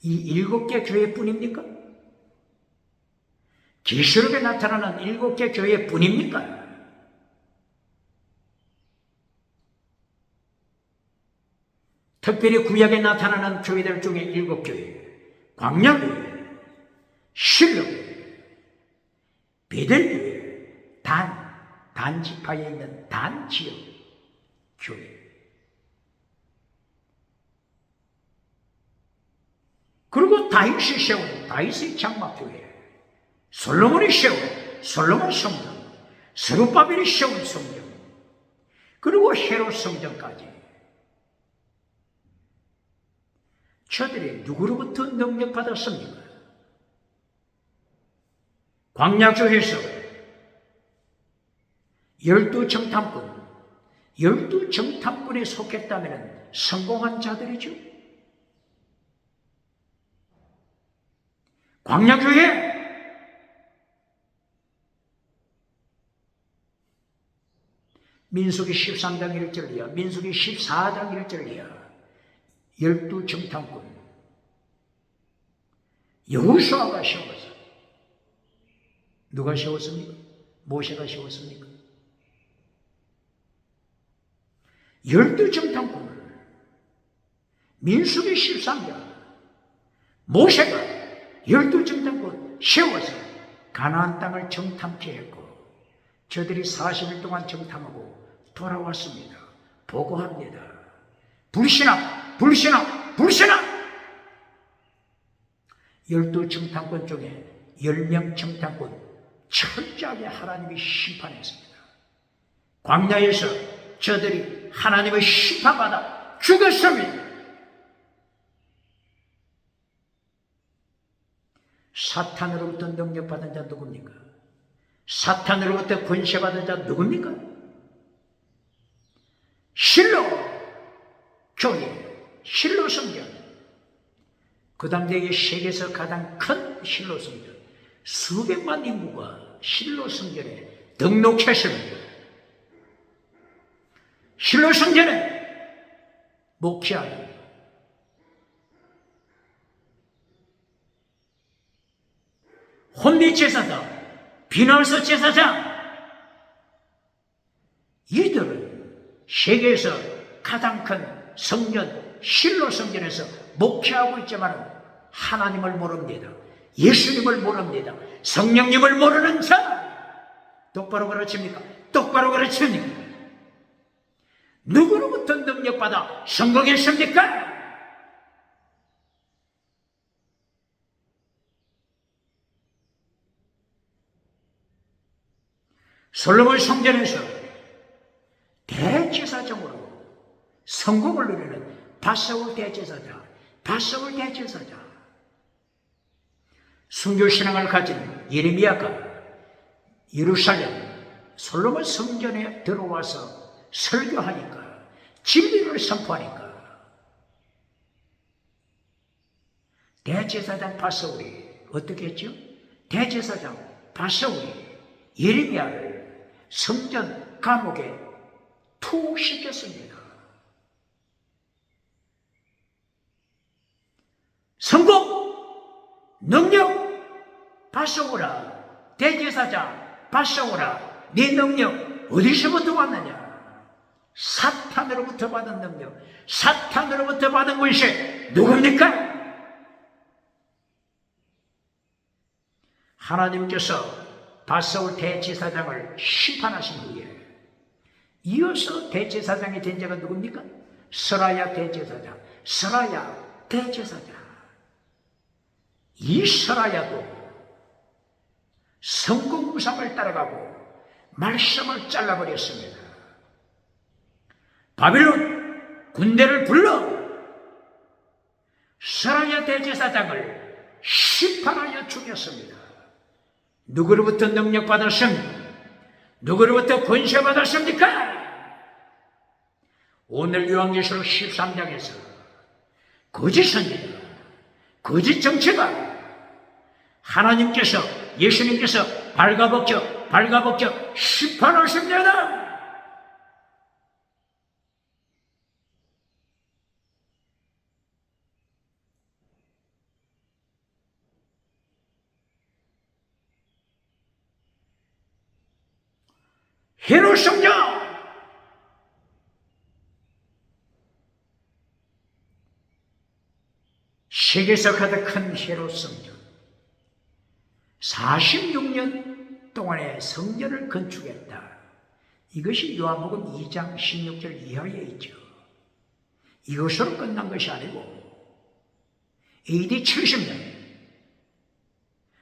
이 7개 교회뿐입니까? 계시록에 나타나는 7개 교회뿐입니까? 특별히 구약에 나타나는 교회들 중에 7교회, 광야교회, 실로교회, 베델교회, 단지파에 있는 단지역 교회. 그리고 다윗이 세운 다윗의 장막교회, 솔로몬이 세운 솔로몬 성전, 스룹바벨이 세운 성전, 그리고 헤롯 성전까지. 저들이 누구로부터 능력받았습니까? 광야교회에서 12정탐꾼, 12정탐꾼에 속했다면 성공한 자들이죠. 광야교회 민수기 13장 1절이야, 민수기 14장 1절이야. 12정탐꾼 여호수아가 세웠어. 누가 세웠습니까? 모세가 세웠습니까? 12정탐꾼을 민수기 13장 모세가 12정탐꾼 세워서 가나안 땅을 정탐케 했고, 저들이 40일 동안 정탐하고 돌아왔습니다. 보고합니다. 불신앙 12정탐꾼 중에 10명 정탐꾼 철저하게 하나님이 심판했습니다. 광야에서 저들이 하나님의 심판받아 죽었습니다. 사탄으로부터 능력받은 자 누굽니까? 사탄으로부터 권세받은 자 누굽니까? 실로 교회, 실로 성전. 그 당대의 세계에서 가장 큰 실로 성전, 수백만 인구가 실로 성전에 등록했습니다. 실로 성전에 목회하는 혼미 제사장, 비나서 제사장, 이들은 세계에서 가장 큰 성전, 실로 성전에서 목회하고 있지만 하나님을 모릅니다. 예수님을 모릅니다. 성령님을 모르는 자, 똑바로 가르칩니까? 똑바로 가르칩니까? 누구로부터 능력받아 성공했습니까? 솔로몬 성전에서 대제사장으로 성공을 누리는 바사울 대제사장, 순교신앙을 가진 예레미야가 예루살렘 솔로몬 성전에 들어와서 설교하니까, 진리를 선포하니까 대제사장 바사울이 어떻게 했죠? 대제사장 바사울이 예레미야를 성전 감옥에 투옥시켰습니다. 성공, 능력, 바사오라, 대제사장, 바사오라, 네 능력 어디서부터 왔느냐? 사탄으로부터 받은 능력, 사탄으로부터 받은 권세, 누굽니까? 하나님께서 바사울 대제사장을 심판하신 후에 이어서 대제사장이 된 자가 누굽니까? 스라야 대제사장. 스라야 대제사장. 이 스라야도 성공무상을 따라가고 말씀을 잘라버렸습니다. 바빌론 군대를 불러 스라야 대제사장을 심판하여 죽였습니다. 누구로부터 능력받았습니까? 누구로부터 권세받았습니까? 오늘 요한계시록 13장에서 거짓 선지자, 거짓 정치가 하나님께서, 예수님께서 발가벗겨 심판하십니다. 헤롯 성전, 세계에서 가장 큰 헤롯 성전, 46년 동안의 성전을 건축했다. 이것이 요한복음 2장 16절 이하에 있죠. 이것으로 끝난 것이 아니고 AD 70년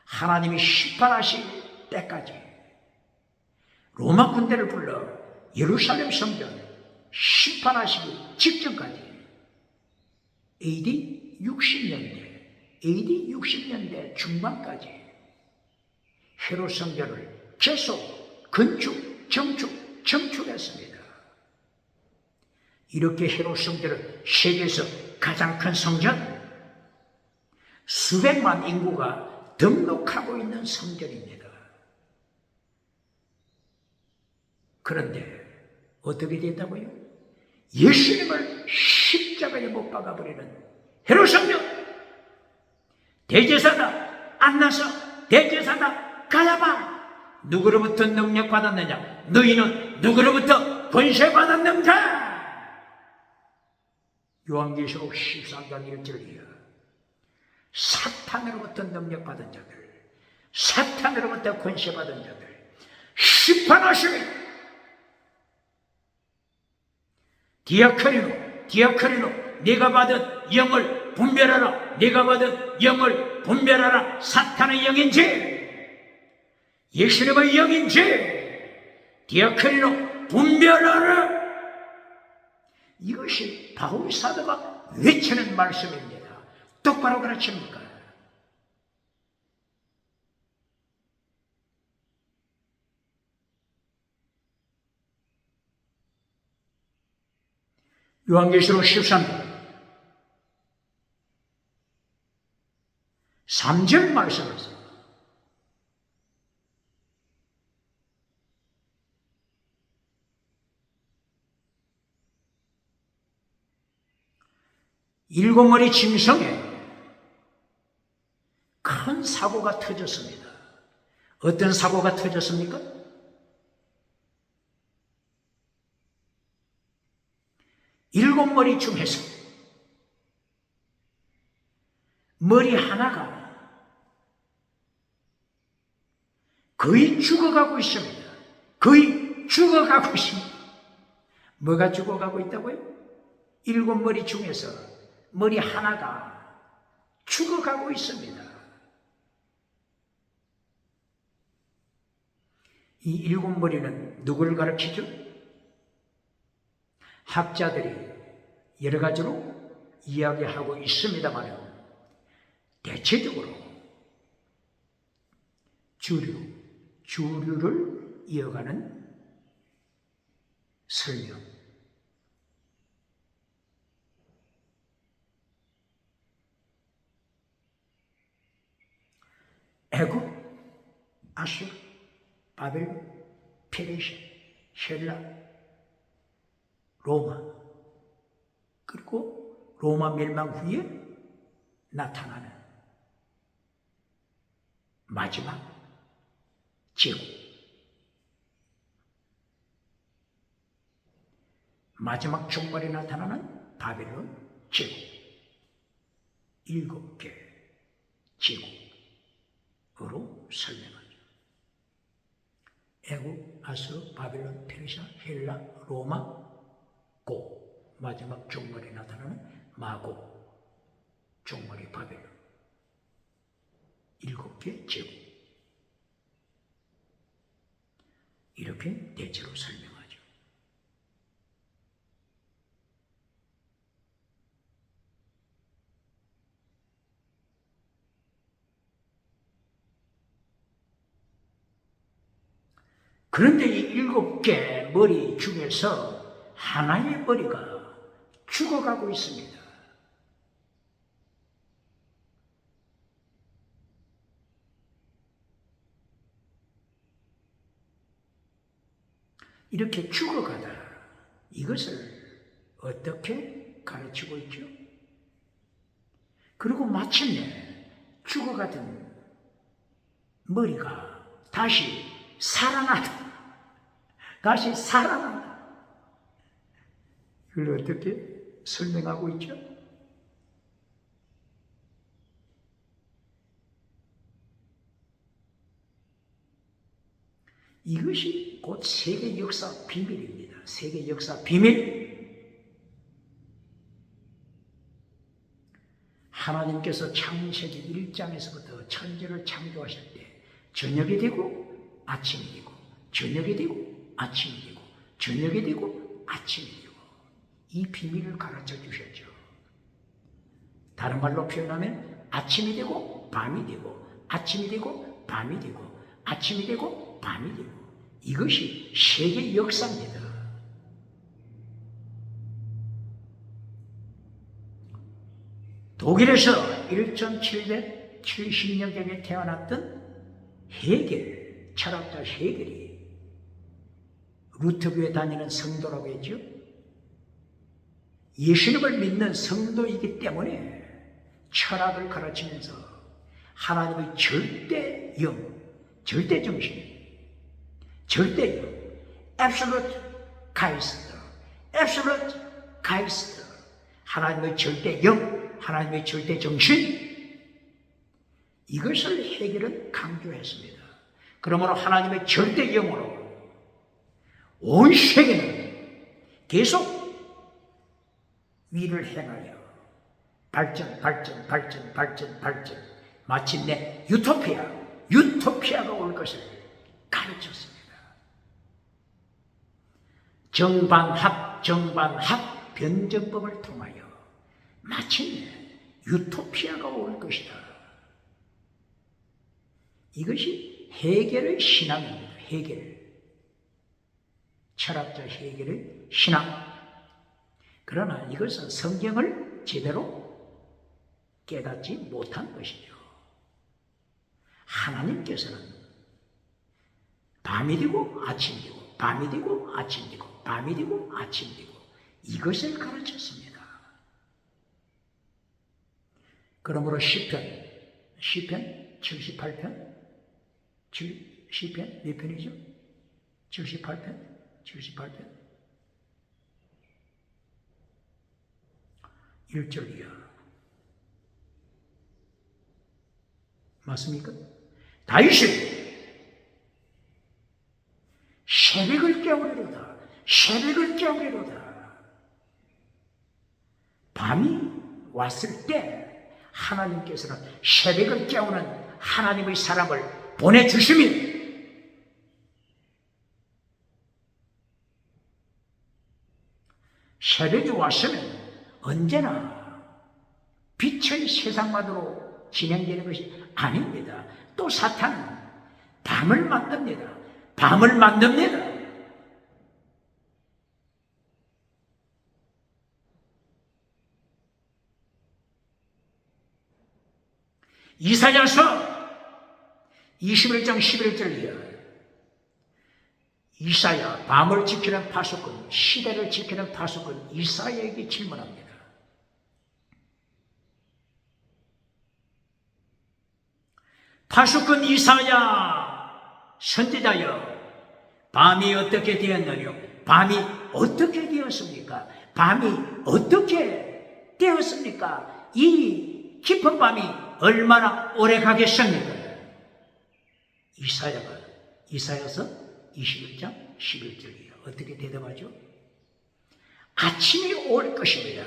하나님이 심판하실 때까지 로마 군대를 불러 예루살렘 성전 심판하시기 직전까지 AD 60년대 중반까지 헤롯 성전을 계속 정축했습니다. 이렇게 헤롯 성전은 세계에서 가장 큰 성전, 수백만 인구가 등록하고 있는 성전입니다. 그런데 어떻게 됐다고요? 예수님을 십자가에 못 박아버리는 헤롯 성전, 대제사다 안나서, 대제사다 가야바, 누구로부터 능력받았느냐? 너희는 누구로부터 권세받았는가? 요한계시록 13장 1절이야. 사탄으로부터 능력받은 자들, 사탄으로부터 권세받은 자들 심판하시니 디아코니노, 네가 받은 영을 분별하라. 네가 받은 영을 분별하라. 사탄의 영인지 예수님의 영인지 디아코니노 분별하라. 이것이 바울 사도가 외치는 말씀입니다. 똑바로 가르칩니까? 요한계시록 13장 3절 말씀에서 일곱머리 짐승에 큰 사고가 터졌습니다. 어떤 사고가 터졌습니까? 일곱 머리 중에서 머리 하나가 거의 죽어가고 있습니다. 거의 죽어가고 있습니다. 뭐가 죽어가고 있다고요? 일곱 머리 중에서 머리 하나가 죽어가고 있습니다. 이 일곱 머리는 누구를 가르치죠? 학자들이 여러 가지로 이야기하고 있습니다만 대체적으로 주류를 이어가는 설명, 애굽, 아수르, 바벨론, 페르시아, 헬라, 로마, 그리고 로마 멸망 후에 나타나는 마지막 제국, 마지막 종말에 나타나는 바벨론 제국. 7개 제국으로 설명하죠. 애국, 아수르, 바벨론, 페르시아, 헬라, 로마, 고 마지막 종말에 나타나는 마고, 종말의 바벨론. 7개 제국. 이렇게 대체로 설명하죠. 그런데 이 7개 머리 중에서 하나의 머리가 죽어가고 있습니다. 이렇게 죽어가다, 이것을 어떻게 가르치고 있죠? 그리고 마침내 죽어가던 머리가 다시 살아나다. 다시 살아나다. 이걸 어떻게 설명하고 있죠? 이것이 곧 세계 역사 비밀입니다. 세계 역사 비밀. 하나님께서 창세기 1장에서부터 천지를 창조하실 때 저녁이 되고 아침이 되고, 저녁이 되고 아침이 되고, 저녁이 되고 아침이 되고, 이 비밀을 가르쳐 주셨죠. 다른 말로 표현하면 아침이 되고 밤이 되고, 아침이 되고 밤이 되고, 아침이 되고 밤이 되고, 이것이 세계 역사입니다. 독일에서 1770년경에 태어났던 헤겔, 철학자 헤겔이 루트교에 다니는 성도라고 했죠. 예수님을 믿는 성도이기 때문에 철학을 가르치면서 하나님의 절대 영, 절대 정신, 절대 영, absolute Geist, absolute Geist, 하나님의 절대 영, 하나님의 절대 정신, 이것을 헤겔은 강조했습니다. 그러므로 하나님의 절대 영으로 온 세계는 계속 위를 행하여 발전, 마침내 유토피아가 올 것을 가르쳤습니다. 정반합 변정법을 통하여 마침내 유토피아가 올 것이다. 이것이 헤겔의 신앙입니다. 헤겔, 철학자 헤겔의 신앙. 그러나 이것은 성경을 제대로 깨닫지 못한 것이죠. 하나님께서는 밤이 되고 아침이 되고, 밤이 되고 아침이 되고, 밤이 되고 아침이 되고, 이것을 가르쳤습니다. 그러므로 시편 78편, 시편 몇 편이죠? 78편 1절 이하 맞습니까? 다윗이 새벽을 깨우리로다. 밤이 왔을 때 하나님께서는 새벽을 깨우는 하나님의 사람을 보내주시면 새벽이 왔으면 언제나 빛의 세상만으로 진행되는 것이 아닙니다. 또 사탄은 밤을 만듭니다. 이사야서 21장 11절이요. 이사야, 밤을 지키는 파수꾼, 시대를 지키는 파수꾼 이사야에게 질문합니다. 파수꾼 이사야, 선지자여, 밤이 어떻게 되었느냐? 밤이 어떻게 되었습니까? 밤이 어떻게 되었습니까? 이 깊은 밤이 얼마나 오래 가겠습니까? 이사야서 21장 11절이에요. 어떻게 대답하죠? 아침이 올 것입니다.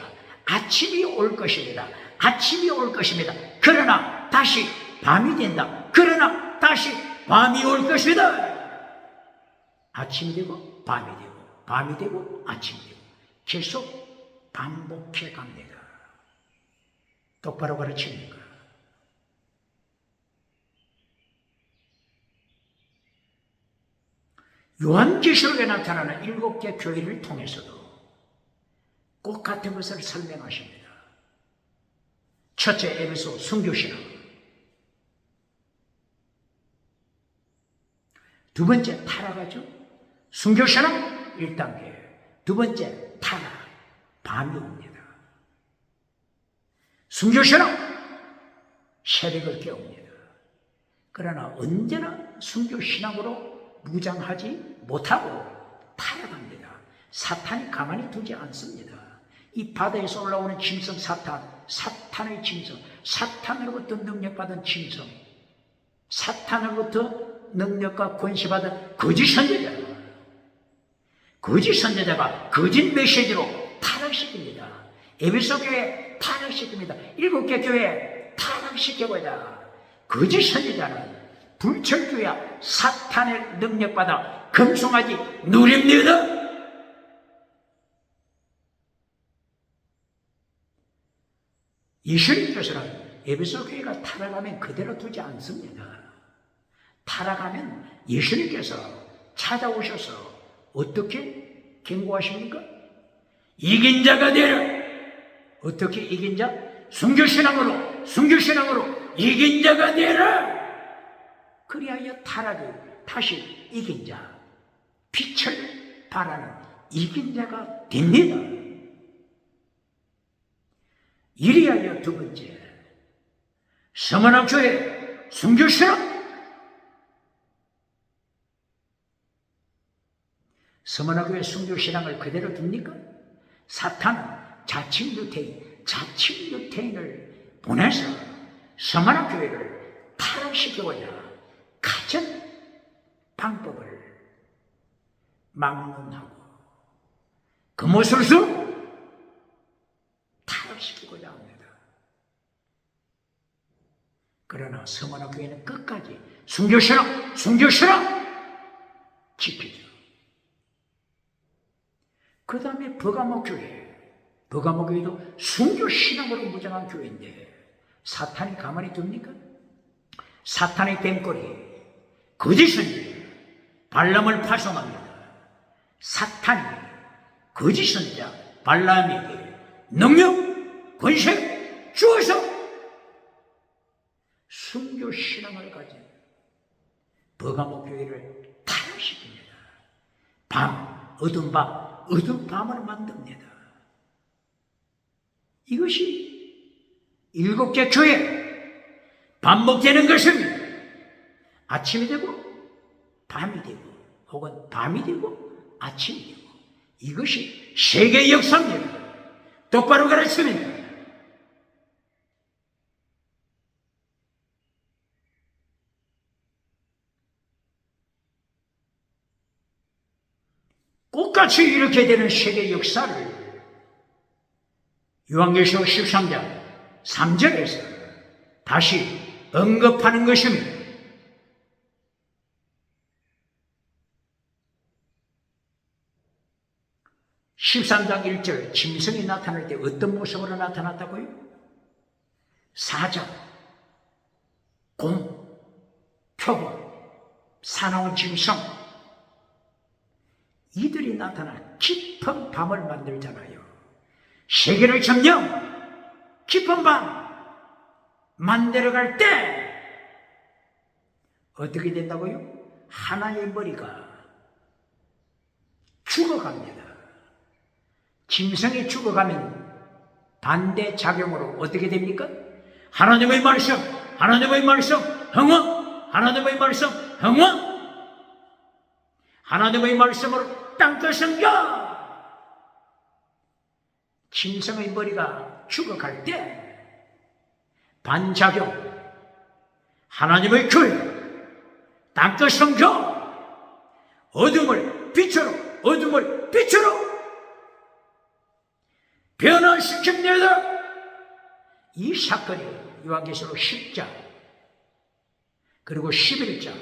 아침이 올 것입니다. 아침이 올 것입니다. 그러나 다시 밤이 된다. 그러나 다시 밤이 올 것이다. 아침이 되고 밤이 되고 밤이 되고 아침이 되고 계속 반복해 갑니다. 똑바로 가르칩니까? 요한계시록에 나타나는 7개 교회를 통해서도 꼭 같은 것을 설명하십니다. 첫째, 에베소 순교신앙. 두 번째, 타락하죠. 순교신앙 1단계. 두 번째, 타락. 밤이 옵니다. 순교신앙 새벽을 깨웁니다. 그러나 언제나 순교신앙으로 무장하지 못하고 타락합니다. 사탄이 가만히 두지 않습니다. 이 바다에서 올라오는 짐승 사탄의 짐승, 사탄으로부터 능력받은 짐승, 사탄으로부터 능력과 권세받은 거짓 선지자가 거짓 메시지로 타락시킵니다. 에베소 교회 타락시킵니다. 7개 교회 타락시키고자 거짓 선지자는 불철주야 사탄의 능력받아 금송아지 누립니다. 예수님께서는 에베소 교회가 타락하면 그대로 두지 않습니다. 타락하면 예수님께서 찾아오셔서 어떻게 경고하십니까? 이긴 자가 되라. 어떻게 이긴 자? 순교신앙으로 이긴 자가 되라. 그리하여 타락이 다시 이긴 자, 빛을 발하는 이긴 자가 됩니다. 이리하여 두 번째, 서머나교회 순교신앙. 서머나교회 순교신앙을 그대로 둡니까? 사탄은 자칭 유태인을 보내서 서머나교회를 타락시키고자 가진 방법을 막론하고 그 모습을 타락시키고자 합니다. 그러나 서머나교회는 끝까지 순교신앙 지키죠. 그 다음에 버가모교회도 순교신앙으로 무장한 교회인데 사탄이 가만히 둡니까? 사탄의 뱀꼬리 거짓 선지자 발람을 파송합니다. 사탄이 거짓 선지자 발람에게 능력, 권세 주어서 순교신앙을 가진 버가모 교회를 타락시킵니다. 어두운 밤을 만듭니다. 이것이 7개 교회 반복되는 것입니다. 아침이 되고 밤이 되고 혹은 밤이 되고 아침이 되고 이것이 세계 역사입니다. 똑바로 가르칩니다. 똑같이 이렇게 되는 세계 역사를 요한계시록 13장 3절에서 다시 언급하는 것입니다. 13장 1절 짐승이 나타날 때 어떤 모습으로 나타났다고요? 사자, 곰, 표범, 사나운 짐승 이들이 나타나 깊은 밤을 만들잖아요. 세계를 점령 깊은 밤 만들어갈 때 어떻게 된다고요? 하나의 머리가 죽어갑니다. 짐승이 죽어가면 반대작용으로 어떻게 됩니까? 하나님의 말씀 흥원, 하나님의 말씀 흥원, 하나님의 말씀으로 땅끝 성경. 짐승의 머리가 죽어갈 때 반작용, 하나님의 교회, 땅끝 성경, 어둠을 빛으로, 어둠을 빛으로 변화시킵니다. 이 사건이 요한계시록 10장 그리고 11장,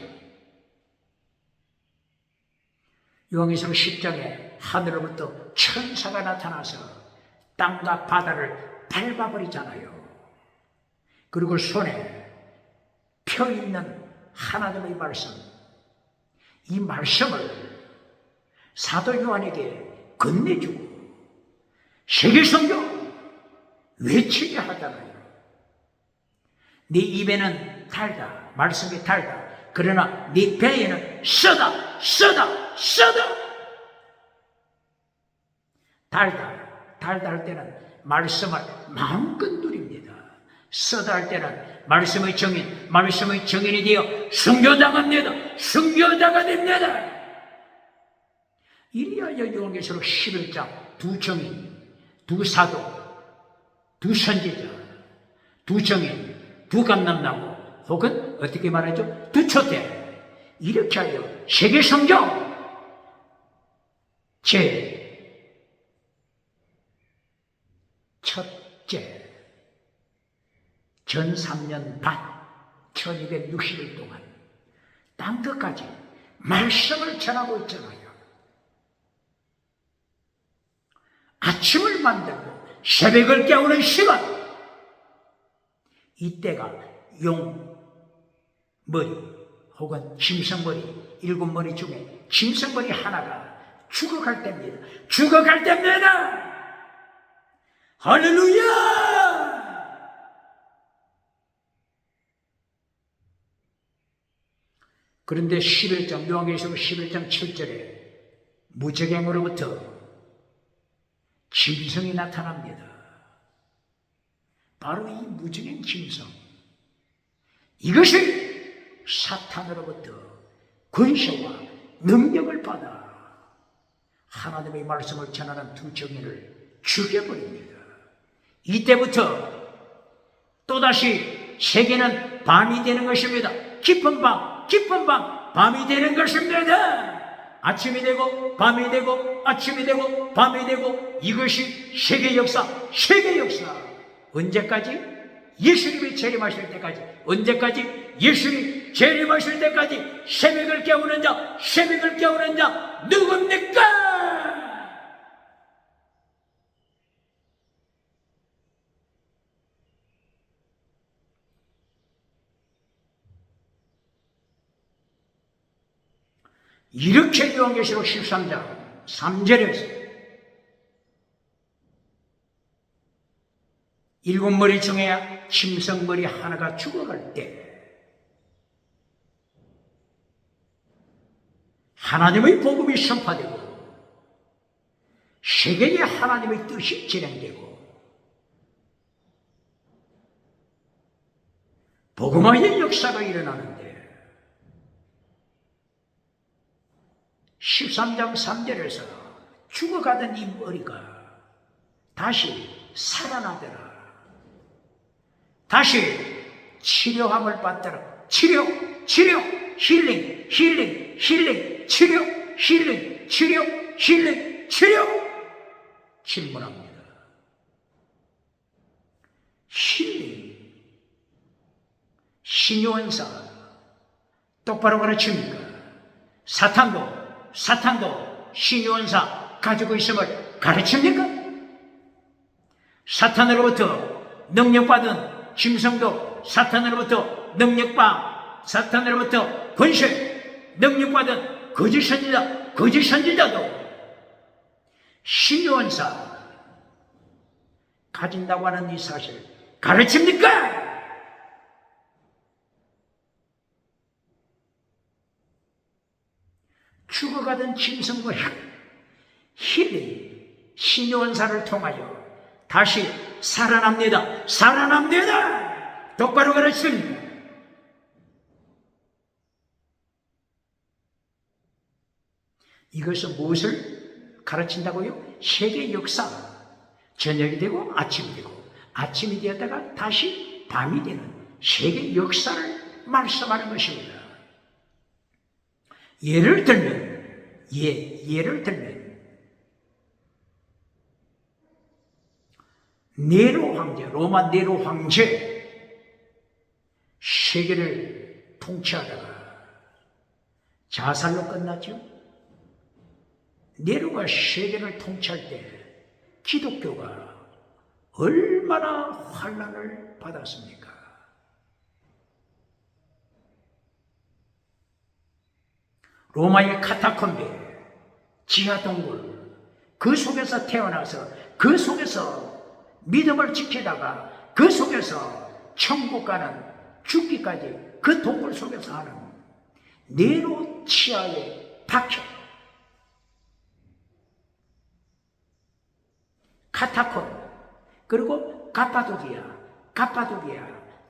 요한계시록 10장에 하늘로부터 천사가 나타나서 땅과 바다를 밟아버리잖아요. 그리고 손에 펴있는 하나님의 말씀, 이 말씀을 사도 요한에게 건네주고 세계성경 외치게 하잖아요. 네 입에는 달다, 말씀이 달다. 그러나 네 배에는 쓰다, 쓰다, 쓰다. 달다 할 때는 말씀을 마음껏 누립니다. 쓰다 할 때는 말씀의 정인이 되어 순교당합니다. 순교자가 됩니다. 이리하여 요한계시록 11장 두 정인, 두 사도, 두 선지자, 두 정인, 두 감람나무, 혹은 어떻게 말하죠? 두 초대, 이렇게 하여 세계성경 제 첫째 전 3년 반 1260일 동안 땅끝까지 말씀을 전하고 있잖아요. 아침을 만들고 새벽을 깨우는 시간, 이때가 용머리 혹은 짐승머리, 7머리 중에 짐승머리 하나가 죽어갈 때입니다. 죽어갈 때입니다. 할렐루야! 그런데 11장, 요한계시록 11장 7절에 무적행으로부터 짐승이 나타납니다. 바로 이 무적행 짐승, 이것이 사탄으로부터 권세와 능력을 받아 하나님의 말씀을 전하는 두 정인을 죽여버립니다. 이때부터 또다시 세계는 밤이 되는 것입니다. 깊은 밤, 밤이 되는 것입니다. 아침이 되고 밤이 되고 아침이 되고 밤이 되고, 이것이 세계 역사. 언제까지? 예수님이 재림하실 때까지. 언제까지? 예수님이 재림하실 때까지. 새벽을 깨우는 자 누굽니까? 이렇게 요한계시록 13장 3절에서 7머리 중에 짐승머리 하나가 죽어갈 때 하나님의 복음이 선포되고 세계에 하나님의 뜻이 진행되고 복음화의 역사가 일어나는데, 13장 3절에서 죽어가던 이 머리가 다시 살아나더라. 다시 치료함을 받더라. 치료, 힐링, 치료. 질문합니다. 힐링, 신요원사 똑바로 가르칩니까? 사탄도 신요원사 가지고 있음을 가르칩니까? 사탄으로부터 능력받은 짐승도, 사탄으로부터 권세, 능력받은 거짓 선지자도 신요원사 가진다고 하는 이 사실 가르칩니까? 죽어가던 짐승과 힐링, 신요원사를 통하여 다시 살아납니다. 똑바로 가르칩니다. 이것은 무엇을 가르친다고요? 세계 역사. 저녁이 되고 아침이 되고, 아침이 되었다가 다시 밤이 되는 세계 역사를 말씀하는 것입니다. 예를 들면 네로 황제, 로마 네로 황제 세계를 통치하다가 자살로 끝났죠. 네로가 세계를 통치할 때 기독교가 얼마나 환난을 받았습니까? 로마의 카타콤베, 지하동굴, 그 속에서 태어나서 그 속에서 믿음을 지키다가 그 속에서 천국 가는 죽기까지 그 동굴 속에서 하는 네로 치하에 박혀 카타콤, 그리고 가파도기아,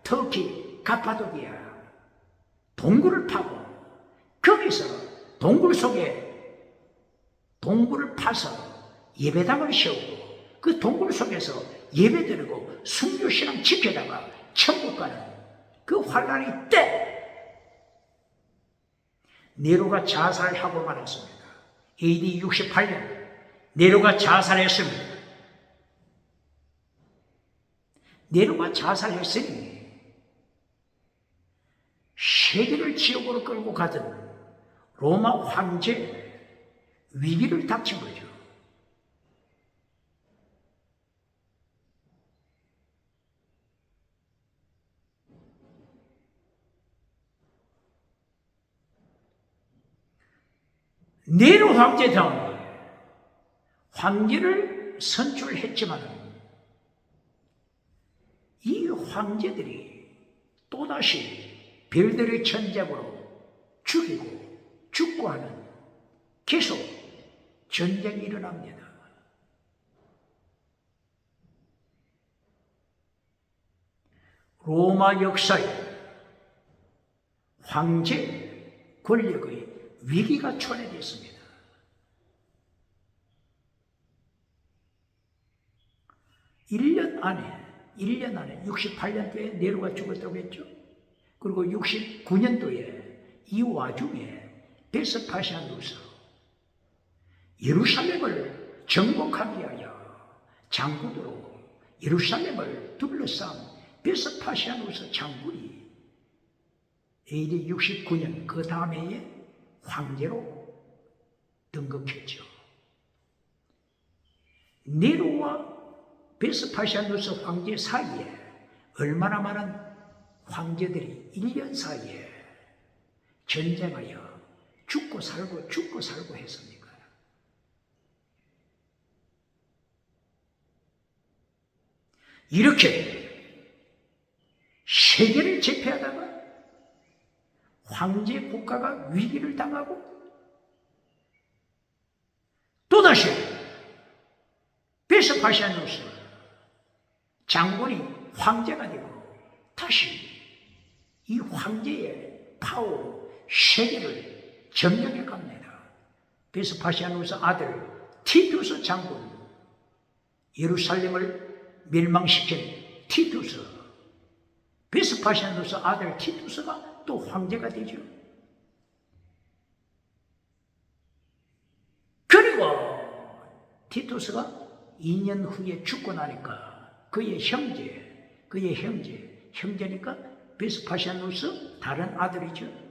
터키, 가파도기아 동굴을 파고 거기서 동굴 속에 동굴을 파서 예배당을 세우고 그 동굴 속에서 예배드리고 순교신앙 지켜다가 천국 가는 그 환란이 때 네로가 자살하고 말았습니다. AD 68년 네로가 자살했습니다. 네로가 자살했으니 세계를 지옥으로 끌고 가던 로마 황제 위기를 닥친 거죠. 네로 황제 다음에 황제를 선출했지만 이 황제들이 또다시 별들의 전쟁으로 죽고 하는 계속 전쟁이 일어납니다. 로마 역사에 황제 권력의 위기가 초래됐습니다. 일 년 안에 68년도에 네로가 죽었다고 했죠. 그리고 69년도에 이 와중에 베스파시아누스 예루살렘을 정복하기 위하여 장군으로 예루살렘을 둘러싼 베스파시아누스 장군이 AD 69년 그 다음 해에 황제로 등극했죠. 네로와 베스파시아누스 황제 사이에 얼마나 많은 황제들이 1년 사이에 전쟁하여 죽고 살고 했습니까? 이렇게 세계를 제패하다가 황제 국가가 위기를 당하고 또다시 베스파시아누스 장군이 황제가 되고 다시 이 황제의 파워로 세계를 점령해 갑니다. 베스파시아누스 아들 티투스 장군, 예루살렘을 멸망시킨 티투스, 베스파시아누스 아들 티투스가 또 황제가 되죠. 그리고 티투스가 2년 후에 죽고 나니까 그의 형제니까 베스파시아누스 다른 아들이죠.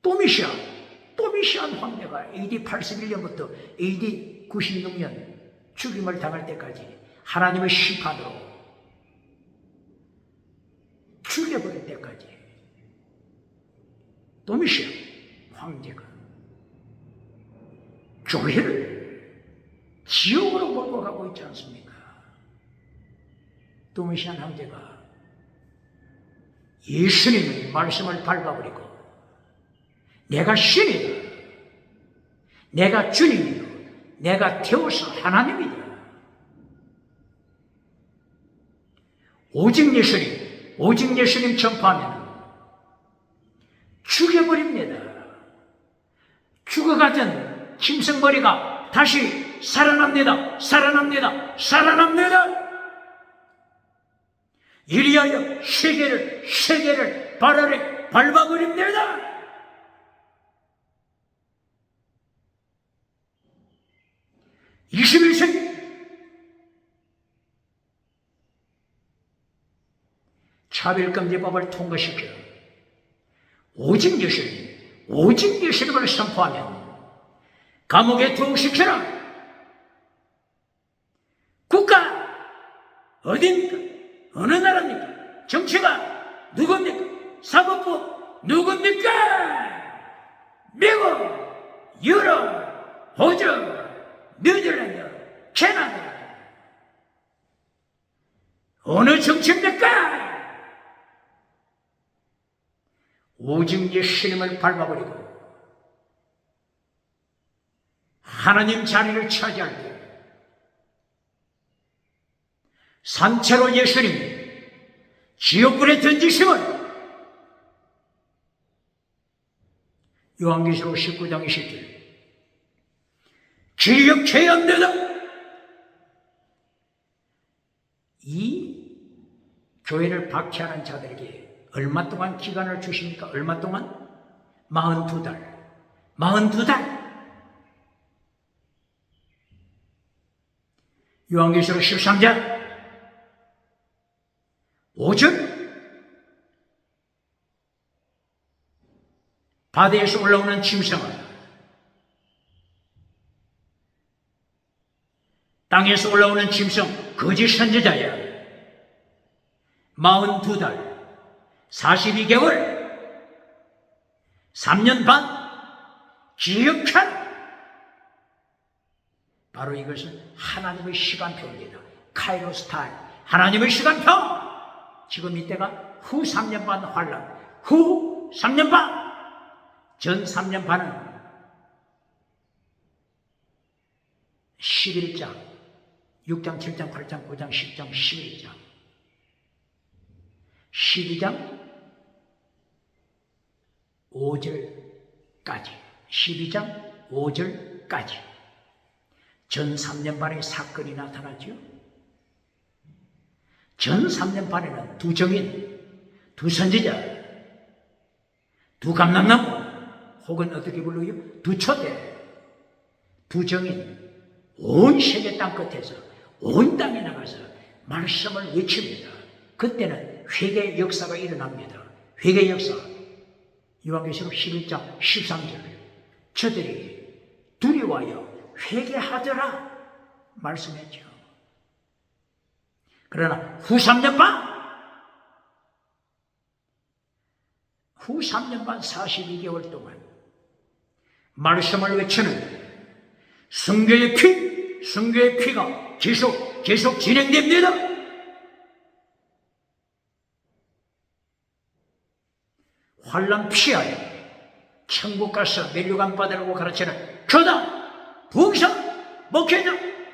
도미시안 황제가 AD 81년부터 AD 96년 죽임을 당할 때까지 하나님의 심판으로 죽여버릴 때까지 도미시안 황제가 교회를 지옥으로 몰고 가고 있지 않습니까? 도미시안 황제가 예수님의 말씀을 밟아버리고 내가 신이다, 내가 주님이다, 내가 태워서 하나님이다, 오직 예수님 전파하면 죽여버립니다. 죽어가던 짐승머리가 다시 살아납니다. 이리하여 세계를 발 아래 밟아버립니다. (21세기) 차별금지법을 통과시켜 오직 예수님을 선포하면 감옥에 투옥시켜라. 국가 어디입니까? 어느 나라입니까? 정치가 누굽니까? 사법부 누굽니까? 미국, 유럽, 호주, 뉴질랜드, 캐나다. 어느 정치입니까? 오직 예수님을 밟아버리고 하나님 자리를 차지할 때 산채로 예수님이 지옥불에 던지심을 요한계시록 19장 20절 기억해야 합니다. 이 교회를 박해하는 자들에게 얼마 동안 기간을 주십니까? 얼마 동안? 42달. 42달. 요한계시록 13장 5절 바다에서 올라오는 짐승은 땅에서 올라오는 짐승 거짓 선지자야. 42달 42개월 3년 반 기억한 바로 이것은 하나님의 시간표입니다. 카이로스 타임, 하나님의 시간표. 지금 이때가 후 3년 반 환란, 후 3년 반, 전 3년 반은 11장, 6장, 7장, 8장, 9장, 10장, 11장, 12장 5절까지, 12장 5절까지 전 3년 반의 사건이 나타나죠. 전 3년 반에는 두 정인, 두 선지자, 두 감람나무, 혹은 어떻게 불러요? 두 초대, 두 정인, 온 세계 땅 끝에서 온 땅에 나가서 말씀을 외칩니다. 그때는 회개의 역사가 일어납니다. 회개의 역사. 요한계시록 11장 13절 저들이 두려워하여 회개하더라 말씀했죠. 그러나 후 3년 반 42개월 동안 말씀을 외치는 성교의 피가 계속 진행됩니다. 환난 피하여 천국 가서 멸류관 받으라고 가르치는 교단, 부흥사, 목회자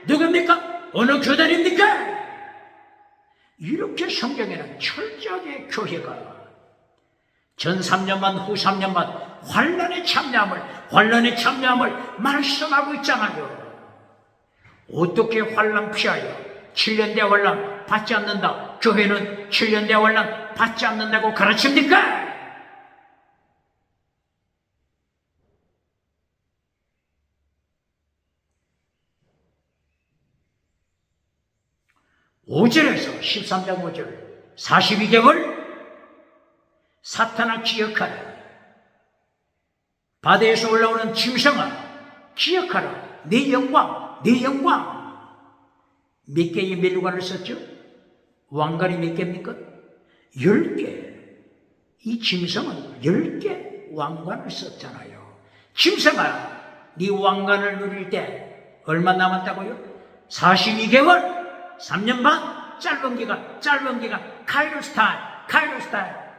누굽니까? 어느 교단입니까? 이렇게 성경에는 철저하게 교회가 전 3년 반, 후 3년 반 환난에 참여함을 말씀하고 있잖아요. 어떻게 환난 피하여 7년대 환난 받지 않는다. 교회는 7년대 환난 받지 않는다고 가르칩니까? (5절에서) 13장 5절 42개월 사탄아 기억하라. 바다에서 올라오는 짐승아 기억하라. 내 영광 몇 개의 멸류관을 썼죠? 왕관이 몇 개입니까? 10개. 이 짐승은 10개 왕관을 썼잖아요. 짐승아, 네 왕관을 누릴 때 얼마 남았다고요? 42개월 3년 반, 짧은 기간, 카이로스 타임.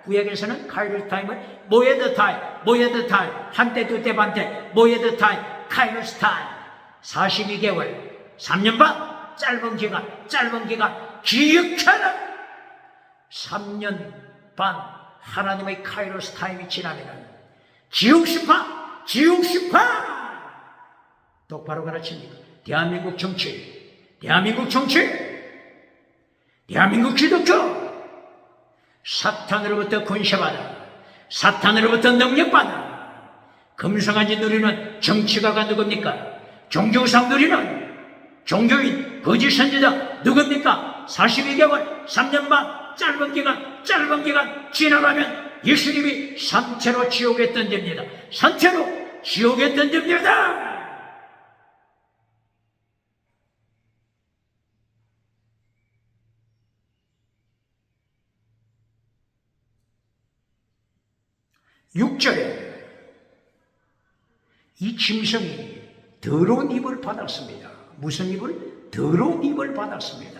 구약에서는 카이로스 타임을 모에드 타임, 한때, 두때, 반때, 모에드 타임, 카이로스 타임. 42개월, 3년 반, 짧은 기간, 기억하라. 3년 반, 하나님의 카이로스 타임이 지나면 지옥심판! 똑바로 가르칩니다. 대한민국 정치, 대한민국 기독교, 사탄으로부터 권세받아, 사탄으로부터 능력받아. 금송아지 누리는 정치가가 누굽니까? 종교상 누리는 종교인 거짓 선지자 누굽니까? 42개월 3년 반 짧은 기간 지나가면 예수님이 산채로 지옥에 던집니다. 산채로 지옥에 던집니다. 육절에 이 짐승이 더러운 입을 받았습니다. 무슨 입을? 더러운 입을 받았습니다.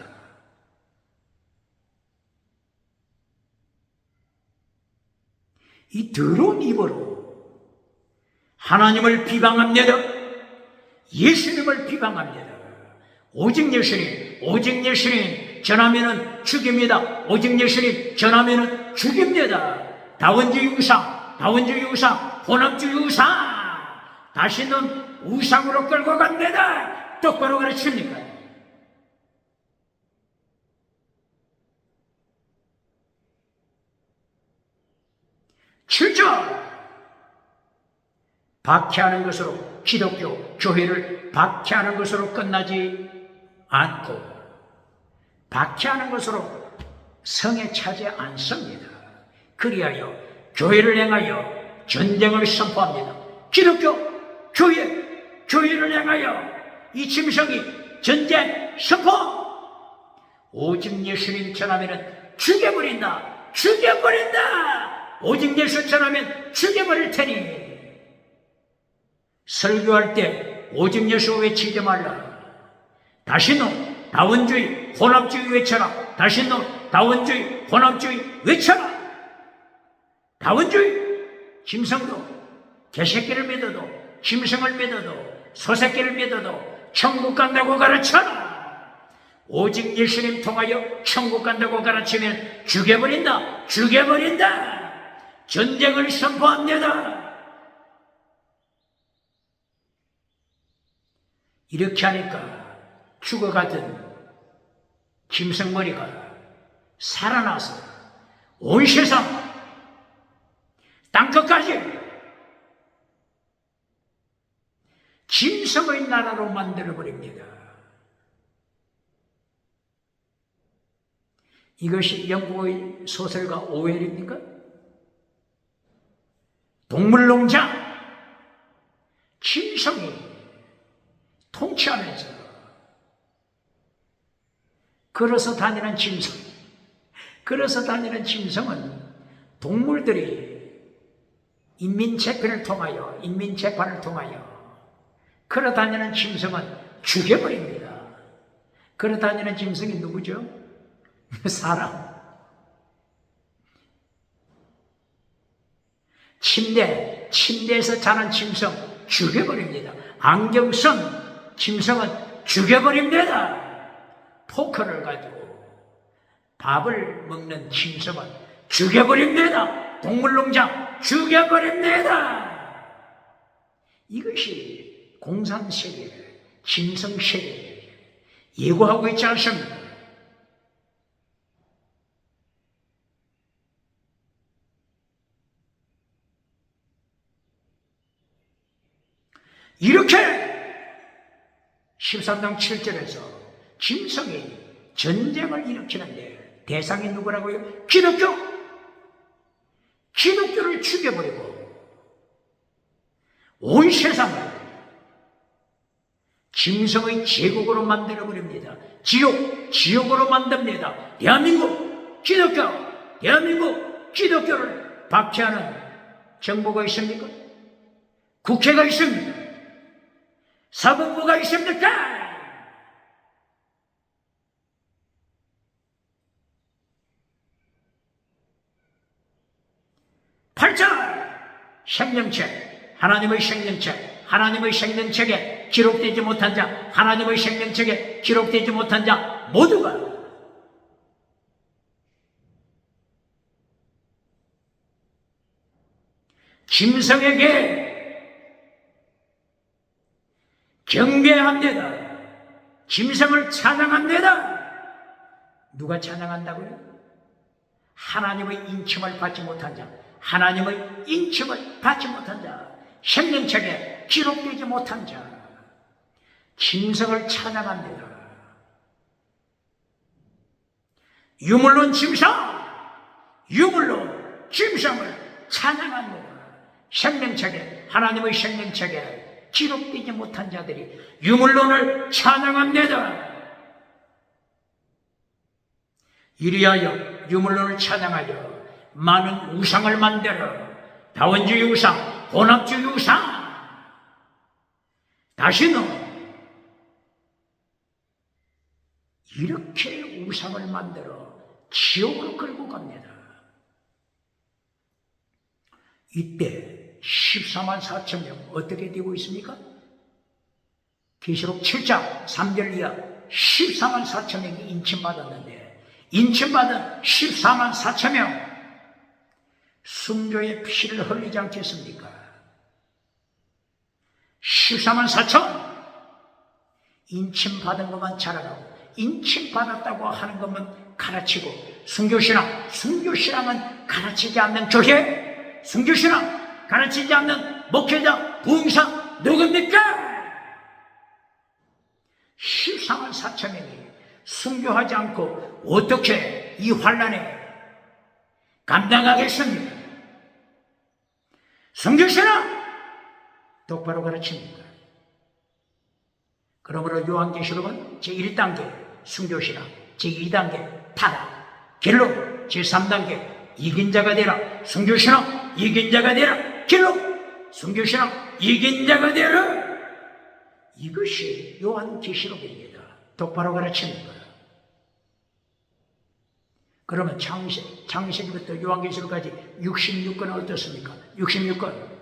이 더러운 입으로 하나님을 비방합니다. 예수님을 비방합니다. 오직 예수님 전하면은 죽입니다. 오직 예수님 전하면은 죽입니다. 다원주의 우상, 혼합주의 우상, 다시는 우상으로 끌고 갑니다. 똑바로 가르칩니까? 출전! 박해하는 것으로 기독교 교회를 박해하는 것으로 끝나지 않고 박해하는 것으로 성에 차지 않습니다. 그리하여 교회를 향하여 전쟁을 선포합니다. 기독교 교회를 향하여 이 짐승이 전쟁 선포! 오직 예수님 전하면 죽여버린다. 오직 예수 전하면 죽여버릴 테니 설교할 때 오직 예수 외치지 말라. 다시는 다원주의 혼합주의 외쳐라. 다원주의 짐승도 개새끼를 믿어도 짐승을 믿어도 소새끼를 믿어도 천국 간다고 가르쳐라. 오직 예수님 통하여 천국 간다고 가르치면 죽여버린다. 전쟁을 선포합니다. 이렇게 하니까 죽어가던 짐승머리가 살아나서 온 세상 땅끝까지 짐승의 나라로 만들어버립니다. 이것이 영국의 소설가 오웰입니까? 동물농장, 짐승이 통치하면서 걸어서 다니는 짐승은 동물들이 인민재판을 통하여 걸어다니는 짐승은 죽여버립니다. 걸어다니는 짐승이 누구죠? 사람. 침대에서 자는 짐승 죽여버립니다. 안경 쓴 짐승은 죽여버립니다. 포크를 가지고 밥을 먹는 짐승은 죽여버립니다. 동물농장 죽여버립니다. 이것이 공산세계, 짐승세계 예고하고 있지 않습니까? 이렇게 13장 7절에서 짐승이 전쟁을 일으키는데 대상이 누구라고요? 기독교를 죽여버리고 온 세상을 짐승의 제국으로 만들어버립니다. 지옥으로 만듭니다. 대한민국 기독교를 박해하는 정부가 있습니까? 국회가 있습니까? 사법부가 있습니까? 8절 생명책, 하나님의 생명책에 기록되지 못한 자, 하나님의 생명책에 기록되지 못한 자 모두가 짐승에게 경배합니다. 짐승을 찬양합니다. 누가 찬양한다고요? 하나님의 인침을 받지 못한 자, 하나님의 인침을 받지 못한 자, 생명책에 기록되지 못한 자, 짐승을 찬양합니다. 유물론 짐승, 유물론 짐승을 찬양합니다. 생명책에, 하나님의 생명책에 기록되지 못한 자들이 유물론을 찬양합니다. 이리하여 유물론을 찬양하여 많은 우상을 만들어 다원주의 우상, 혼합주의 우상, 다시는 이렇게 우상을 만들어 지옥으로 끌고 갑니다. 이때 14만 4천 명 어떻게 되고 있습니까? 계시록 7장 3절 이하 14만 4천 명이 인침받았는데, 인침받은 14만 4천 명 순교의 피를 흘리지 않겠습니까? 14만 4천 인침받은 것만 자랑하고 인침받았다고 하는 것만 가르치고, 순교신앙은 가르치지 않는 교회, 순교신앙 가르치지 않는 목회자, 부흥사 누굽니까? 14만 4천 명이 순교하지 않고 어떻게 이 환난에 감당하겠습니까? 순교신앙 똑바로 가르칩니다. 그러므로 요한계시록은 제1단계 순교신앙, 제2단계 타락, 결론 제3단계 이긴 자가 되라, 순교신앙 이긴 자가 되라, 결론 순교신앙 이긴 자가 되라. 이것이 요한계시록입니다. 똑바로 가르칩니다. 그러면 창세기부터 요한계시록까지 66권은 어떻습니까? 66권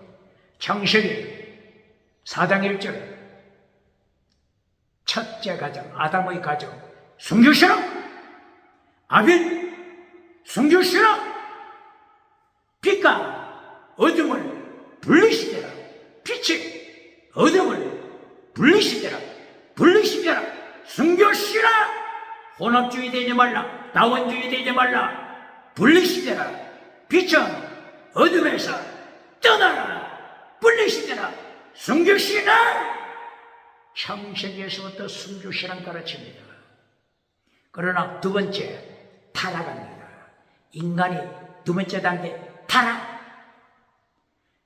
창세기 4장 1절 첫째 가정, 아담의 가정, 순교신앙, 아벨, 순교신앙, 빛과 어둠을 분리시켜라, 빛이 어둠을 분리시켜라, 분리시켜라, 순교신앙, 혼합주의 되지 말라, 다원주의 되지 말라, 분리시켜라, 빛은 어둠에서 떠나라, 분리시켜라, 순교신앙. 창세기에서부터 순교신앙 가르칩니다. 그러나 두 번째 타락합니다. 인간이 두 번째 단계 타락.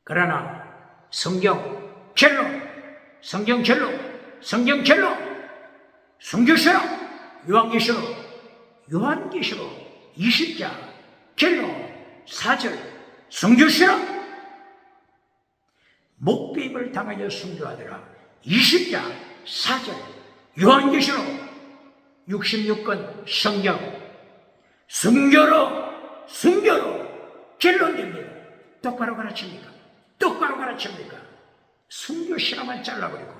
그러나 성경 결론, 순교신앙, 요한계시록 20장 결론 4절 순교신앙, 목배임을 당하여 순교하더라. 20장 4절 요한계시록 66권 성경 순교로 결론됩니다. 똑바로 가르칩니까? 똑바로 가르칩니까? 순교신앙만 잘라버리고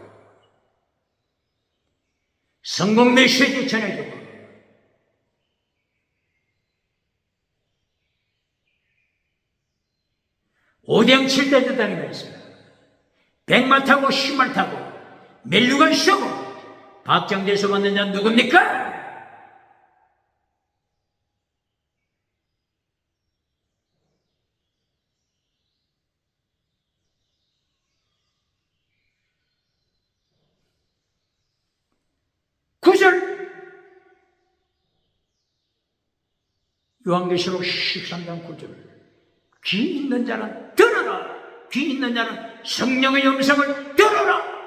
성공 메시지 전해주고 오대양 7대도 다니면서 백마 타고 신말 타고 멜류관 쓰고 박정대에서 받는 자 누굽니까? 요한계시록 13장 9절 귀 있는 자는 들어라, 귀 있는 자는 성령의 음성을 들어라,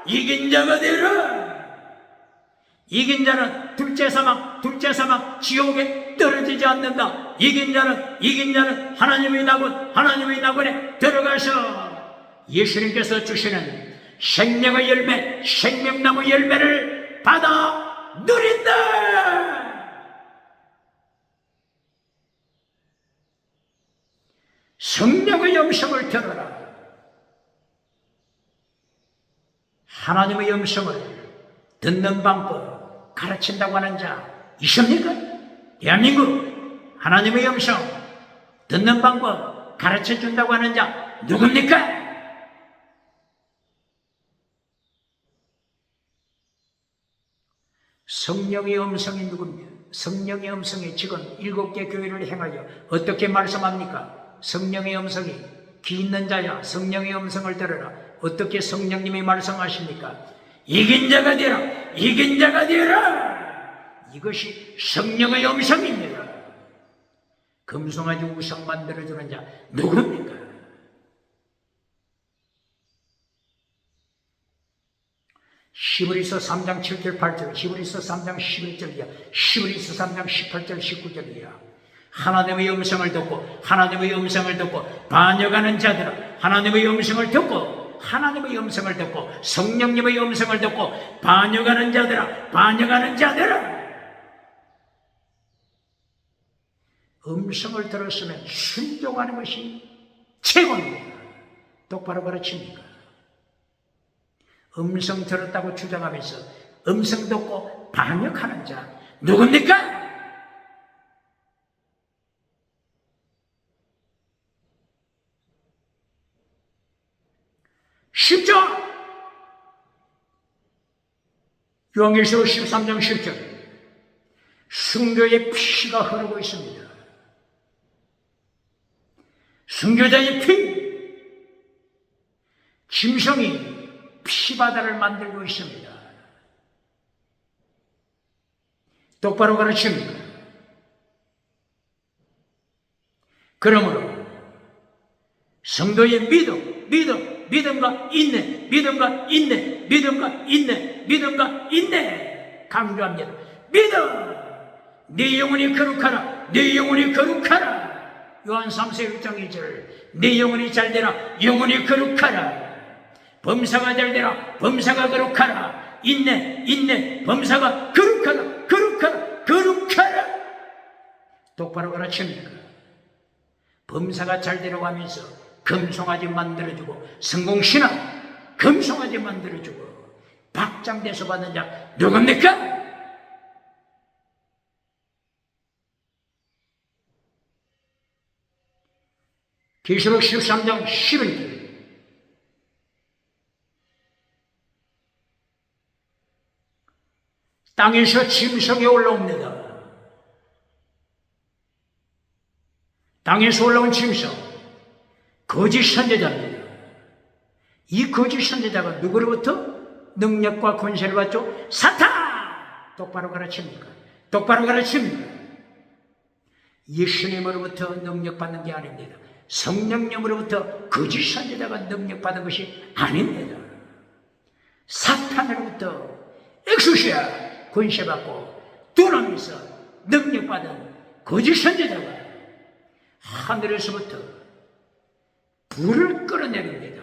이긴 자가 되라. 이긴 자는 둘째 사망 지옥에 떨어지지 않는다. 이긴 자는 하나님의 낙원에 들어가서 예수님께서 주시는 생명의 열매, 생명나무 열매를 받아 누린다. 성령의 음성을 들어라. 하나님의 음성을 듣는 방법 가르친다고 하는 자 있습니까? 대한민국 하나님의 음성 듣는 방법 가르쳐준다고 하는 자 누굽니까? 성령의 음성이 누굽니까? 성령의 음성이 지금 7개 교회를 행하여 어떻게 말씀합니까? 성령의 음성이 귀 있는 자야 성령의 음성을 들으라. 어떻게 성령님이 말씀하십니까? 이긴 자가 되라. 이긴 자가 되라. 이것이 성령의 음성입니다. 금송아지 우상 만들어주는 자 누굽니까? 히브리서 3장 7절 8절, 히브리서 3장 11절이야, 히브리서 3장 18절 19절이야. 하나님의 음성을 듣고 하나님의 음성을 듣고 반역하는 자들아, 하나님의 음성을 듣고 하나님의 음성을 듣고 성령님의 음성을 듣고 반역하는 자들아, 반역하는 자들아, 음성을 들었으면 순종하는 것이 최고입니다. 똑바로 가르칩니까? 음성 들었다고 주장하면서 음성 듣고 반역하는 자 누굽니까? 쉽죠? 요한계시록 13장 10절 순교의 피가 흐르고 있습니다. 순교자의 피, 짐승이 피바다를 만들고 있습니다. 똑바로 가르칩니다. 그러므로 성도의 믿음과 인내, 믿음과 인내, 믿음과 인내, 믿음과 인내 강조합니다. 믿음! 네 영혼이 거룩하라, 네 영혼이 거룩하라. 요한 3서 1장 2절 네 영혼이 잘되라, 영혼이 거룩하라. 범사가 잘되라, 범사가 거룩하라. 인내, 범사가 거룩하라, 거룩하라, 거룩하라. 똑바로 가르칩니까? 범사가 잘되라고 하면서 금송아지 만들어주고 성공신앙 금송아지 만들어주고 박장대소 받는 자 누굽니까? 계시록 13장 11절 땅에서 짐승이 올라옵니다. 땅에서 올라온 짐승 거짓 선지자입니다. 이 거짓 선지자가 누구로부터 능력과 권세를 받죠? 사탄! 똑바로 가르칩니까? 똑바로 가르칩니까? 예수님으로부터 능력받는 게 아닙니다. 성령님으로부터 거짓 선지자가 능력받은 것이 아닙니다. 사탄으로부터 엑수시아 권세받고 두나미에서 능력받은 거짓 선지자가 하늘에서부터 불을 끌어내립니다.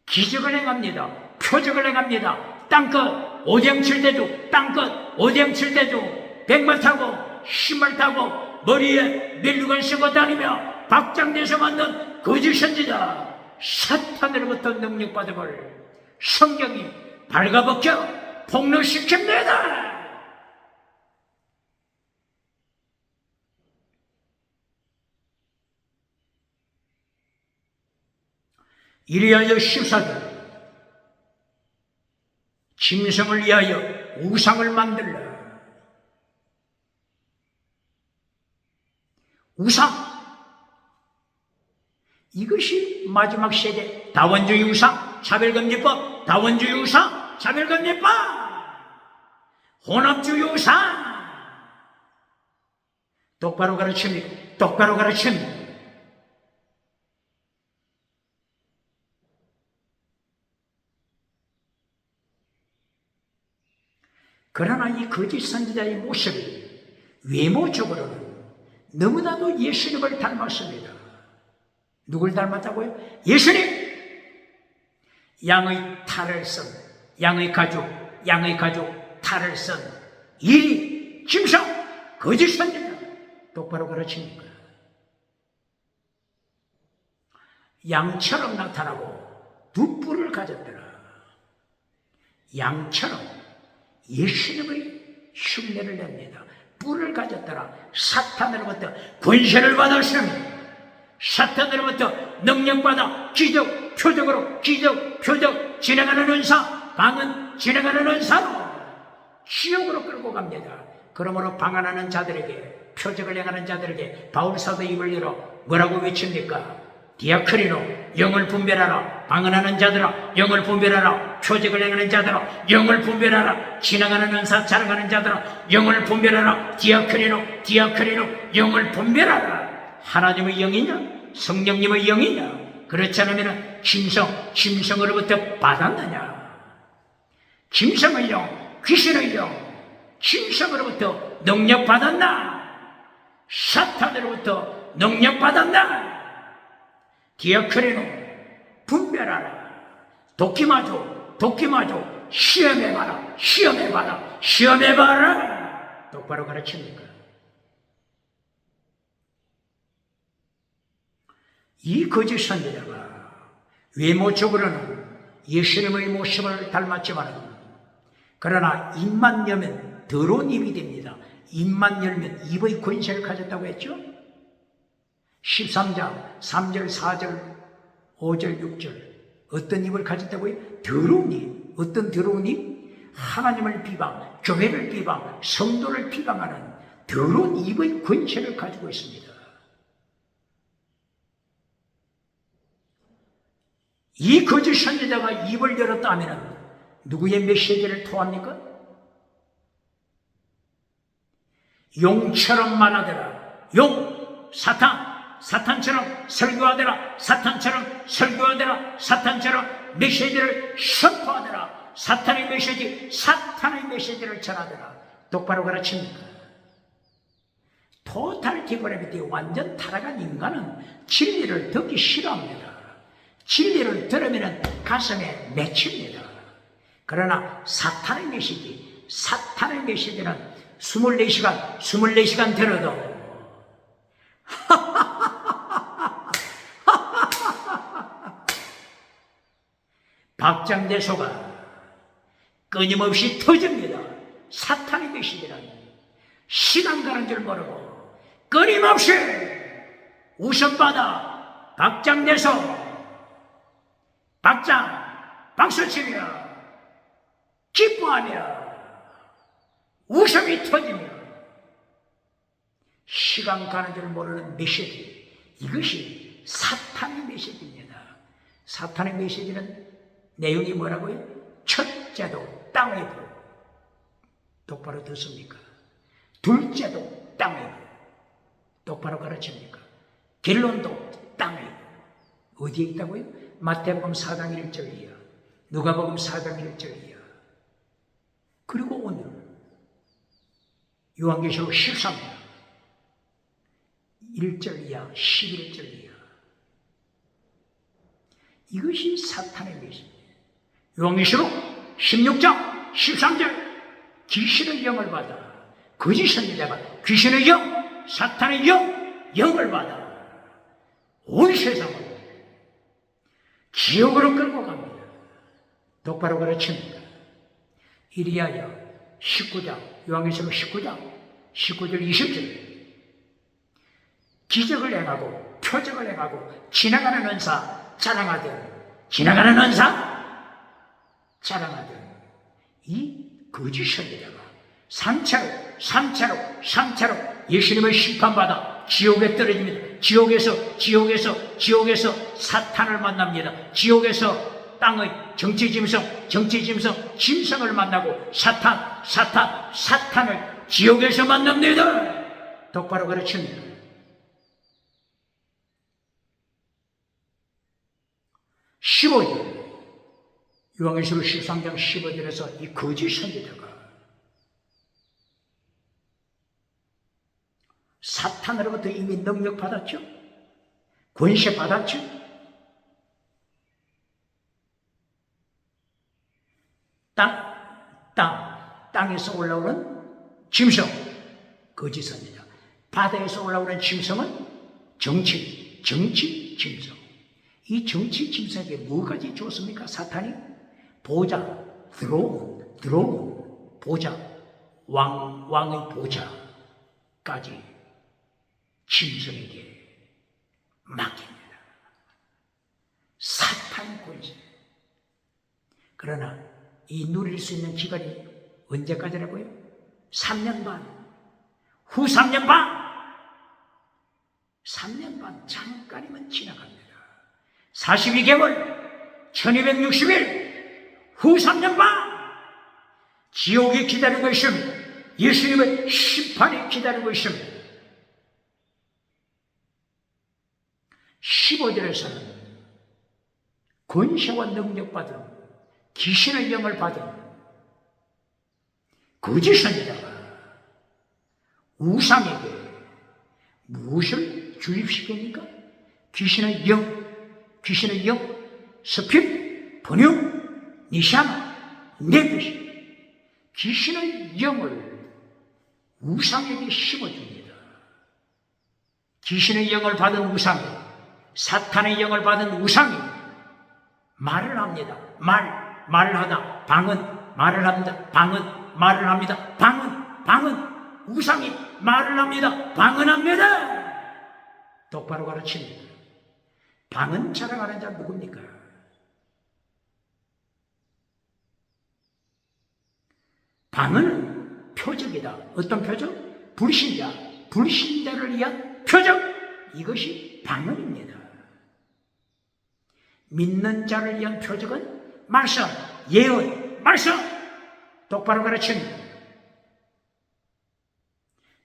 기적을 행합니다. 표적을 행합니다. 땅끝 오뎅칠대주, 땅끝 오뎅칠대주, 백마 타고 신발 타고 머리에 멜루건 쓰고 다니며 박장대소 만든 거짓 선지자 사탄으로부터 능력받음을 성경이 발가벗겨 폭로시킵니다. 이리하여 14절 짐승을 위하여 우상을 만들라. 우상, 이것이 마지막 세대 다원주의 우상, 차별금지법, 다원주의 우상, 차별금지법, 혼합주의 우상. 똑바로 가르칩니다. 똑바로 가르칩니다. 그러나 이 거짓 선지자의 모습이 외모적으로는 너무나도 예수님을 닮았습니다. 누굴 닮았다고요? 예수님! 양의 탈을 쓴, 양의 가죽 탈을 쓴 이 짐승, 거짓 선지자. 똑바로 가르칩니까? 양처럼 나타나고 두 뿔을 가졌더라. 양처럼 예수님의 흉내를 냅니다. 뿔을 가졌더라. 사탄으로부터 권세를 받았습니다. 사탄으로부터 능력받아 기적, 표적으로 기적, 표적 진행하는 은사, 방언 진행하는 은사로 지옥으로 끌고 갑니다. 그러므로 방언하는 자들에게, 표적을 행하는 자들에게 바울사도 입을 열어 뭐라고 외칩니까? 디아크리노, 영을 분별하라. 방언하는 자들아, 영을 분별하라. 표적을 행하는 자들아, 영을 분별하라. 지나가는 은사 자랑하는 자들아, 영을 분별하라. 디아크리노, 디아크리노, 영을 분별하라. 하나님의 영이냐? 성령님의 영이냐? 그렇지 않으면 짐승으로부터 받았느냐? 짐승의 영, 귀신의 영, 짐승으로부터 능력받았나? 사탄으로부터 능력받았나? 디아크리노, 분별하라. 도끼마저 시험해봐라. 시험해봐라. 똑바로 가르칩니까? 이 거짓 선지자가 외모적으로는 예수님의 모습을 닮았지만 그러나 입만 열면 더러운 입이 됩니다. 입만 열면 입의 권세를 가졌다고 했죠? 13장 3절 4절 5절 6절 어떤 입을 가졌다고요? 더러운 입. 어떤 더러운 입? 하나님을 비방, 교회를 비방, 성도를 비방하는 더러운 입의 권세를 가지고 있습니다. 이 거짓 선지자가 입을 열었다 하면 누구의 메시지를 토합니까? 용처럼 말하더라. 용, 사탄처럼 설교하더라. 사탄처럼 메시지를 선포하더라. 사탄의 메시지를 전하더라. 똑바로 가르칩니까? 토탈 디그래비티, 완전 타락한 인간은 진리를 듣기 싫어합니다. 진리를 들으면 가슴에 맺힙니다. 그러나 사탄의 메시지는 24시간 들어도 박장대소가 끊임없이 터집니다. 사탄의 메시지는 시간 가는 줄 모르고 끊임없이 웃음바다 박장대소 박수치며 기뻐하며 웃음이 터지며 시간 가는 줄 모르는 메시지, 이것이 사탄의 메시지입니다. 사탄의 메시지는 내용이 뭐라고요? 첫째도 땅의 부, 똑바로 듣습니까? 둘째도 땅의 부, 똑바로 가르칩니까? 결론도 땅의 부. 어디에 있다고요? 마태복음 4장 1절 이하, 누가복음 4장 1절 이하, 그리고 오늘 요한계시록 13장 1절 이하, 11절 이하. 이것이 사탄의 메시지예요. 요한계시록 16장 13절 귀신의 영을 받아. 거짓 선지자가 귀신의 영, 사탄의 영을 받아 온 세상을 지옥으로 끌고 갑니다. 똑바로 가르칩니다. 이리하여 19장, 요한계시록 19장 19절 20절 기적을 행하고 표적을 행하고 지나가는 은사 자랑하던 이 거짓 선지자가 3차로 예수님을 심판받아 지옥에 떨어집니다. 지옥에서 사탄을 만납니다. 지옥에서 땅의 짐승을 만나고 사탄을 지옥에서 만납니다. 똑바로 가르칩니다. 15절 요한계시록 13장 15절에서 이 거짓 선지자가 사탄으로부터 이미 능력 받았죠? 권세 받았죠? 땅에서 올라오는 짐승, 거짓 선지자. 바다에서 올라오는 짐승은 정치 짐승. 이 정치 짐승에게 뭐까지 줬습니까? 사탄이? 보좌, 드로운, 보좌, 왕의 보좌까지 짐승에게 맡깁니다. 사탄 권세. 그러나 이 누릴 수 있는 기간이 언제까지라고요? 3년 반. 후 3년 반, 3년 반 잠깐이면 지나갑니다. 42개월, 1260일, 후 3년 반, 지옥이 기다리고 있습니다. 예수님의 심판이 기다리고 있습니다. 15절에서는 권세와 능력받은 귀신의 영을 받은 거짓 선지자가 우상에게 무엇을 주입시킵니까? 귀신의 영, 스피릿, 번영, 니샤나, 네비시, 귀신의 영을 우상에게 심어줍니다. 귀신의 영을 받은 우상이, 사탄의 영을 받은 우상이 말을 합니다. 말을 하다 방은 말을 합니다. 방은 말을 합니다. 방은 우상이 말을 합니다. 방언합니다. 똑바로 가르칩니다. 방언 자랑하는 자 누굽니까? 방언은 표적이다. 어떤 표적? 불신자를 위한 표적. 이것이 방언입니다. 믿는 자를 위한 표적은 말씀, 예언, 말씀. 똑바로 가르칩니다.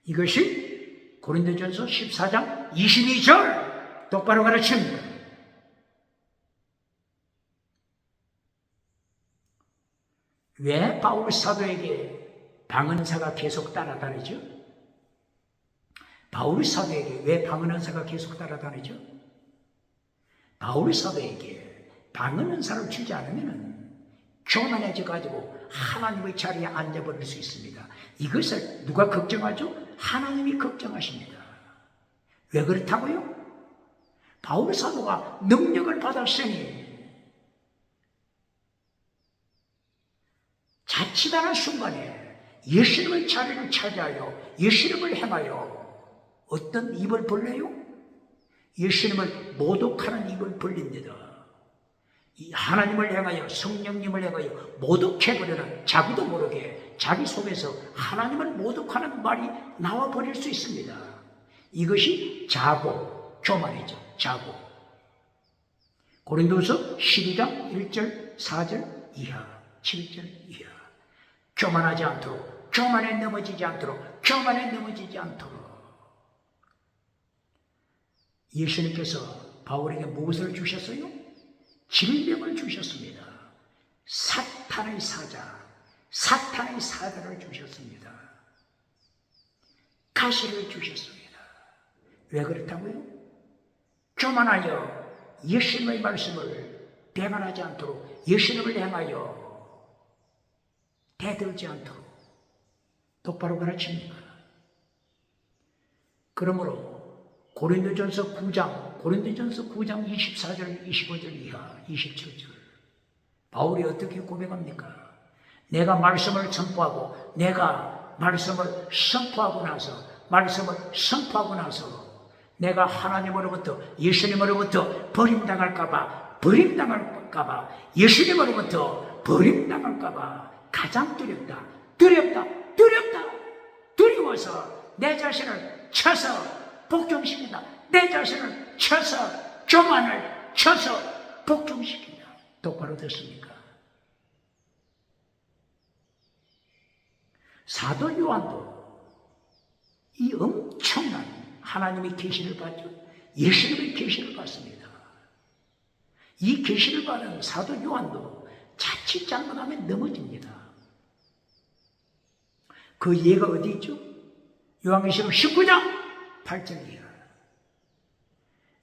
이것이 고린도전서 14장 22절 똑바로 가르칩니다. 왜 바울 사도에게 방언사가 계속 따라다니죠? 바울 사도에게 왜 방언사가 계속 따라다니죠? 바울 사도에게 방언사를 주지 않으면 교만해져 가지고 하나님의 자리에 앉아버릴 수 있습니다. 이것을 누가 걱정하죠? 하나님이 걱정하십니다. 왜 그렇다고요? 바울 사도가 능력을 받았으니 자칫하는 순간에 예수님의 자리를 차지하여 예수님을 행하여 어떤 입을 벌려요? 예수님을 모독하는 입을 벌립니다. 하나님을 향하여 성령님을 향하여 모독해버리는 자기도 모르게 자기 속에서 하나님을 모독하는 말이 나와버릴 수 있습니다. 이것이 자고, 교만이죠. 자고. 고린도서 12장 1절, 4절 이하, 7절 이하. 교만하지 않도록, 교만에 넘어지지 않도록, 교만에 넘어지지 않도록. 예수님께서 바울에게 무엇을 주셨어요? 질병을 주셨습니다. 사탄의 사자를 주셨습니다. 가시를 주셨습니다. 왜 그렇다고요? 교만하여 예수님의 말씀을 배반하지 않도록, 예수님을 향하여 대들지 않도록 똑바로 가르칩니다. 그러므로 고린도전서 9장 24절, 25절 이하, 27절. 바울이 어떻게 고백합니까? 내가 말씀을 선포하고 나서 내가 하나님으로부터, 예수님으로부터 버림당할까봐, 예수님으로부터 버림당할까봐 가장 두려워서 내 자신을 쳐서 복종시킨다. 내 자신을 쳐서, 교만을 쳐서 복종시킨다. 똑바로 됐습니까? 사도 요한도 이 엄청난 하나님의 계시를 받죠. 예수님의 계시를 받습니다. 이 계시를 받은 사도 요한도 자칫 잘못하면 넘어집니다. 그 예가 어디 있죠? 요한계시록 19장 8절 이하,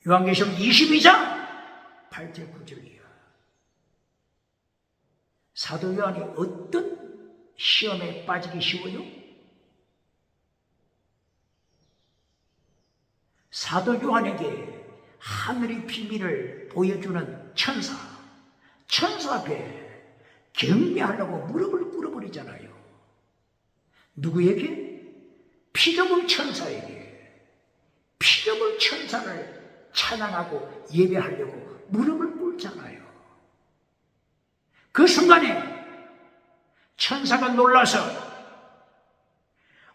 요한계시록 22장 8절 9절 이하. 사도 요한이 어떤 시험에 빠지기 쉬워요? 사도 요한에게 하늘의 비밀을 보여주는 천사 앞에 경배하려고 무릎을 꿇어버리잖아요. 누구에게? 피조물 천사를 찬양하고 예배하려고 무릎을 꿇잖아요. 그 순간에 천사가 놀라서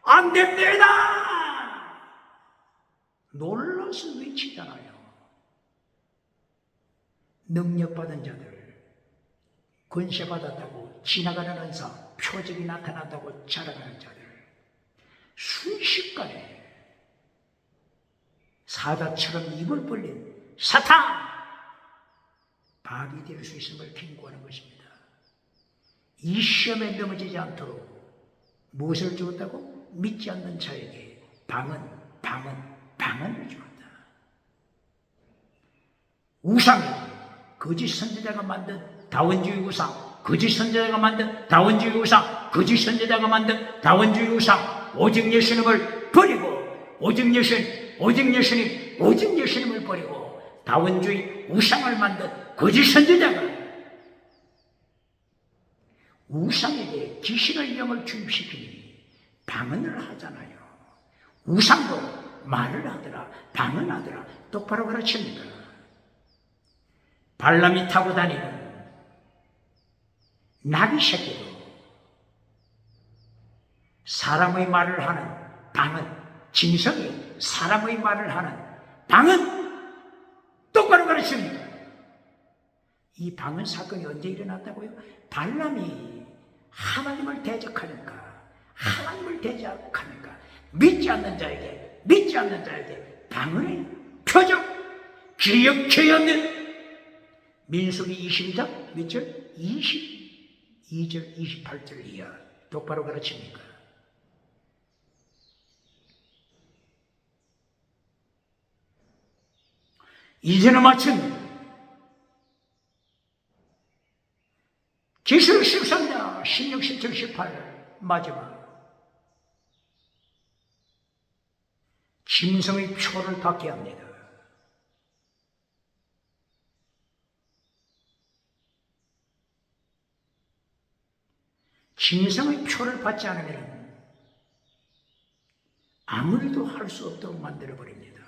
안 됩니다! 놀라서 외치잖아요. 능력받은 자들, 권세받았다고 지나가는 은사, 표적이 나타난다고 자랑하는 자들, 순식간에 사자처럼 입을 벌린 사탄! 밥이 될 수 있음을 경고하는 것입니다. 이 시험에 넘어지지 않도록 무엇을 주었다고? 믿지 않는 자에게 방언을 주었다. 우상이 거짓 선지자가 만든 다원주의 우상, 거짓 선지자가 만든 다원주의 우상, 거짓 선지자가 만든 다원주의 우상, 오직 예수님을 버리고 오직 예수님을 버리고 다원주의 우상을 만든 거짓 선지자가 우상에게 귀신의 영을 주입시키니 방언을 하잖아요. 우상도 말을 하더라, 방언하더라, 똑바로 가르칩니다. 발람이 타고 다니는 나귀 새끼도 사람의 말을 하는 방언, 짐승이 사람의 말을 하는 방언 똑바로 가르칩니다. 이 방언 사건이 언제 일어났다고요? 발람이 하나님을 대적하니까 믿지 않는 자에게 방언의 표적 기억케 하는 민수기 22장 몇 절? 22절 28절 이하 똑바로 가르칩니까? 이제는 마침 기술 13장 16, 17, 18 마지막 짐승의 표를 받게 합니다. 짐승의 표를 받지 않으면 아무리도 할 수 없도록 만들어버립니다.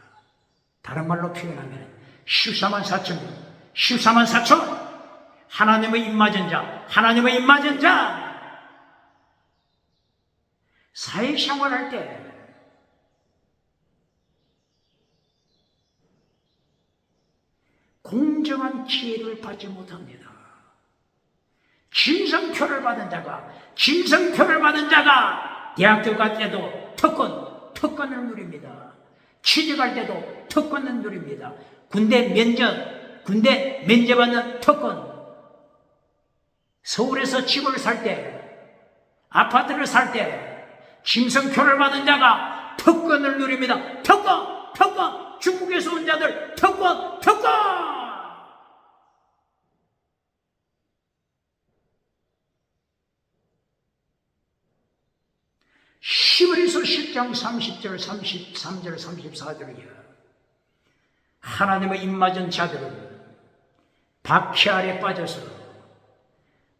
다른 말로 표현하면 14만 4천 하나님의 입맞은 자 사회생활할 때 공정한 기회를 받지 못합니다. 짐승표를 받은 자가 대학교 갈 때도 특권을 누립니다. 취직할 때도 특권을 누립니다. 군대 면제받는 특권. 서울에서 집을 살 때, 아파트를 살 때 짐승표를 받은 자가 특권을 누립니다. 특권! 중국에서 온 자들 특권! 11에서 10장 30절, 33절, 34절이야. 하나님의 입맞은 자들은 박해 아래 빠져서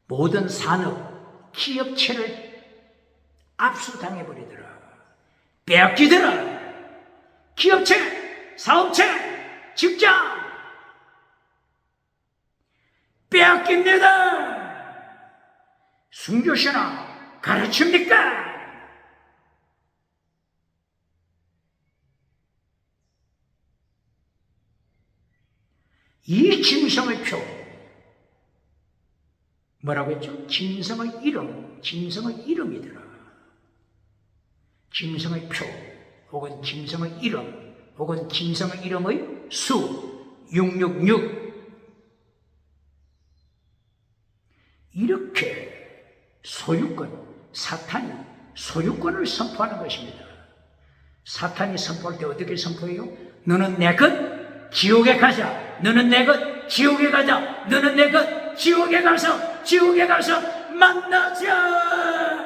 모든 산업, 기업체를 압수당해버리더라. 빼앗기더라. 기업체, 사업체, 직장 빼앗깁니다. 순교시나 가르칩니까? 이 짐승의 표 뭐라고 했죠? 짐승의 이름이더라. 짐승의 표 혹은 짐승의 이름 혹은 짐승의 이름의 수 666 이렇게 사탄이 소유권을 선포하는 것입니다. 사탄이 선포할 때 어떻게 선포해요? 너는 내 것 지옥에 가자. 너는 내 것 지옥에 가자. 너는 내 것 지옥에 가서 만나자.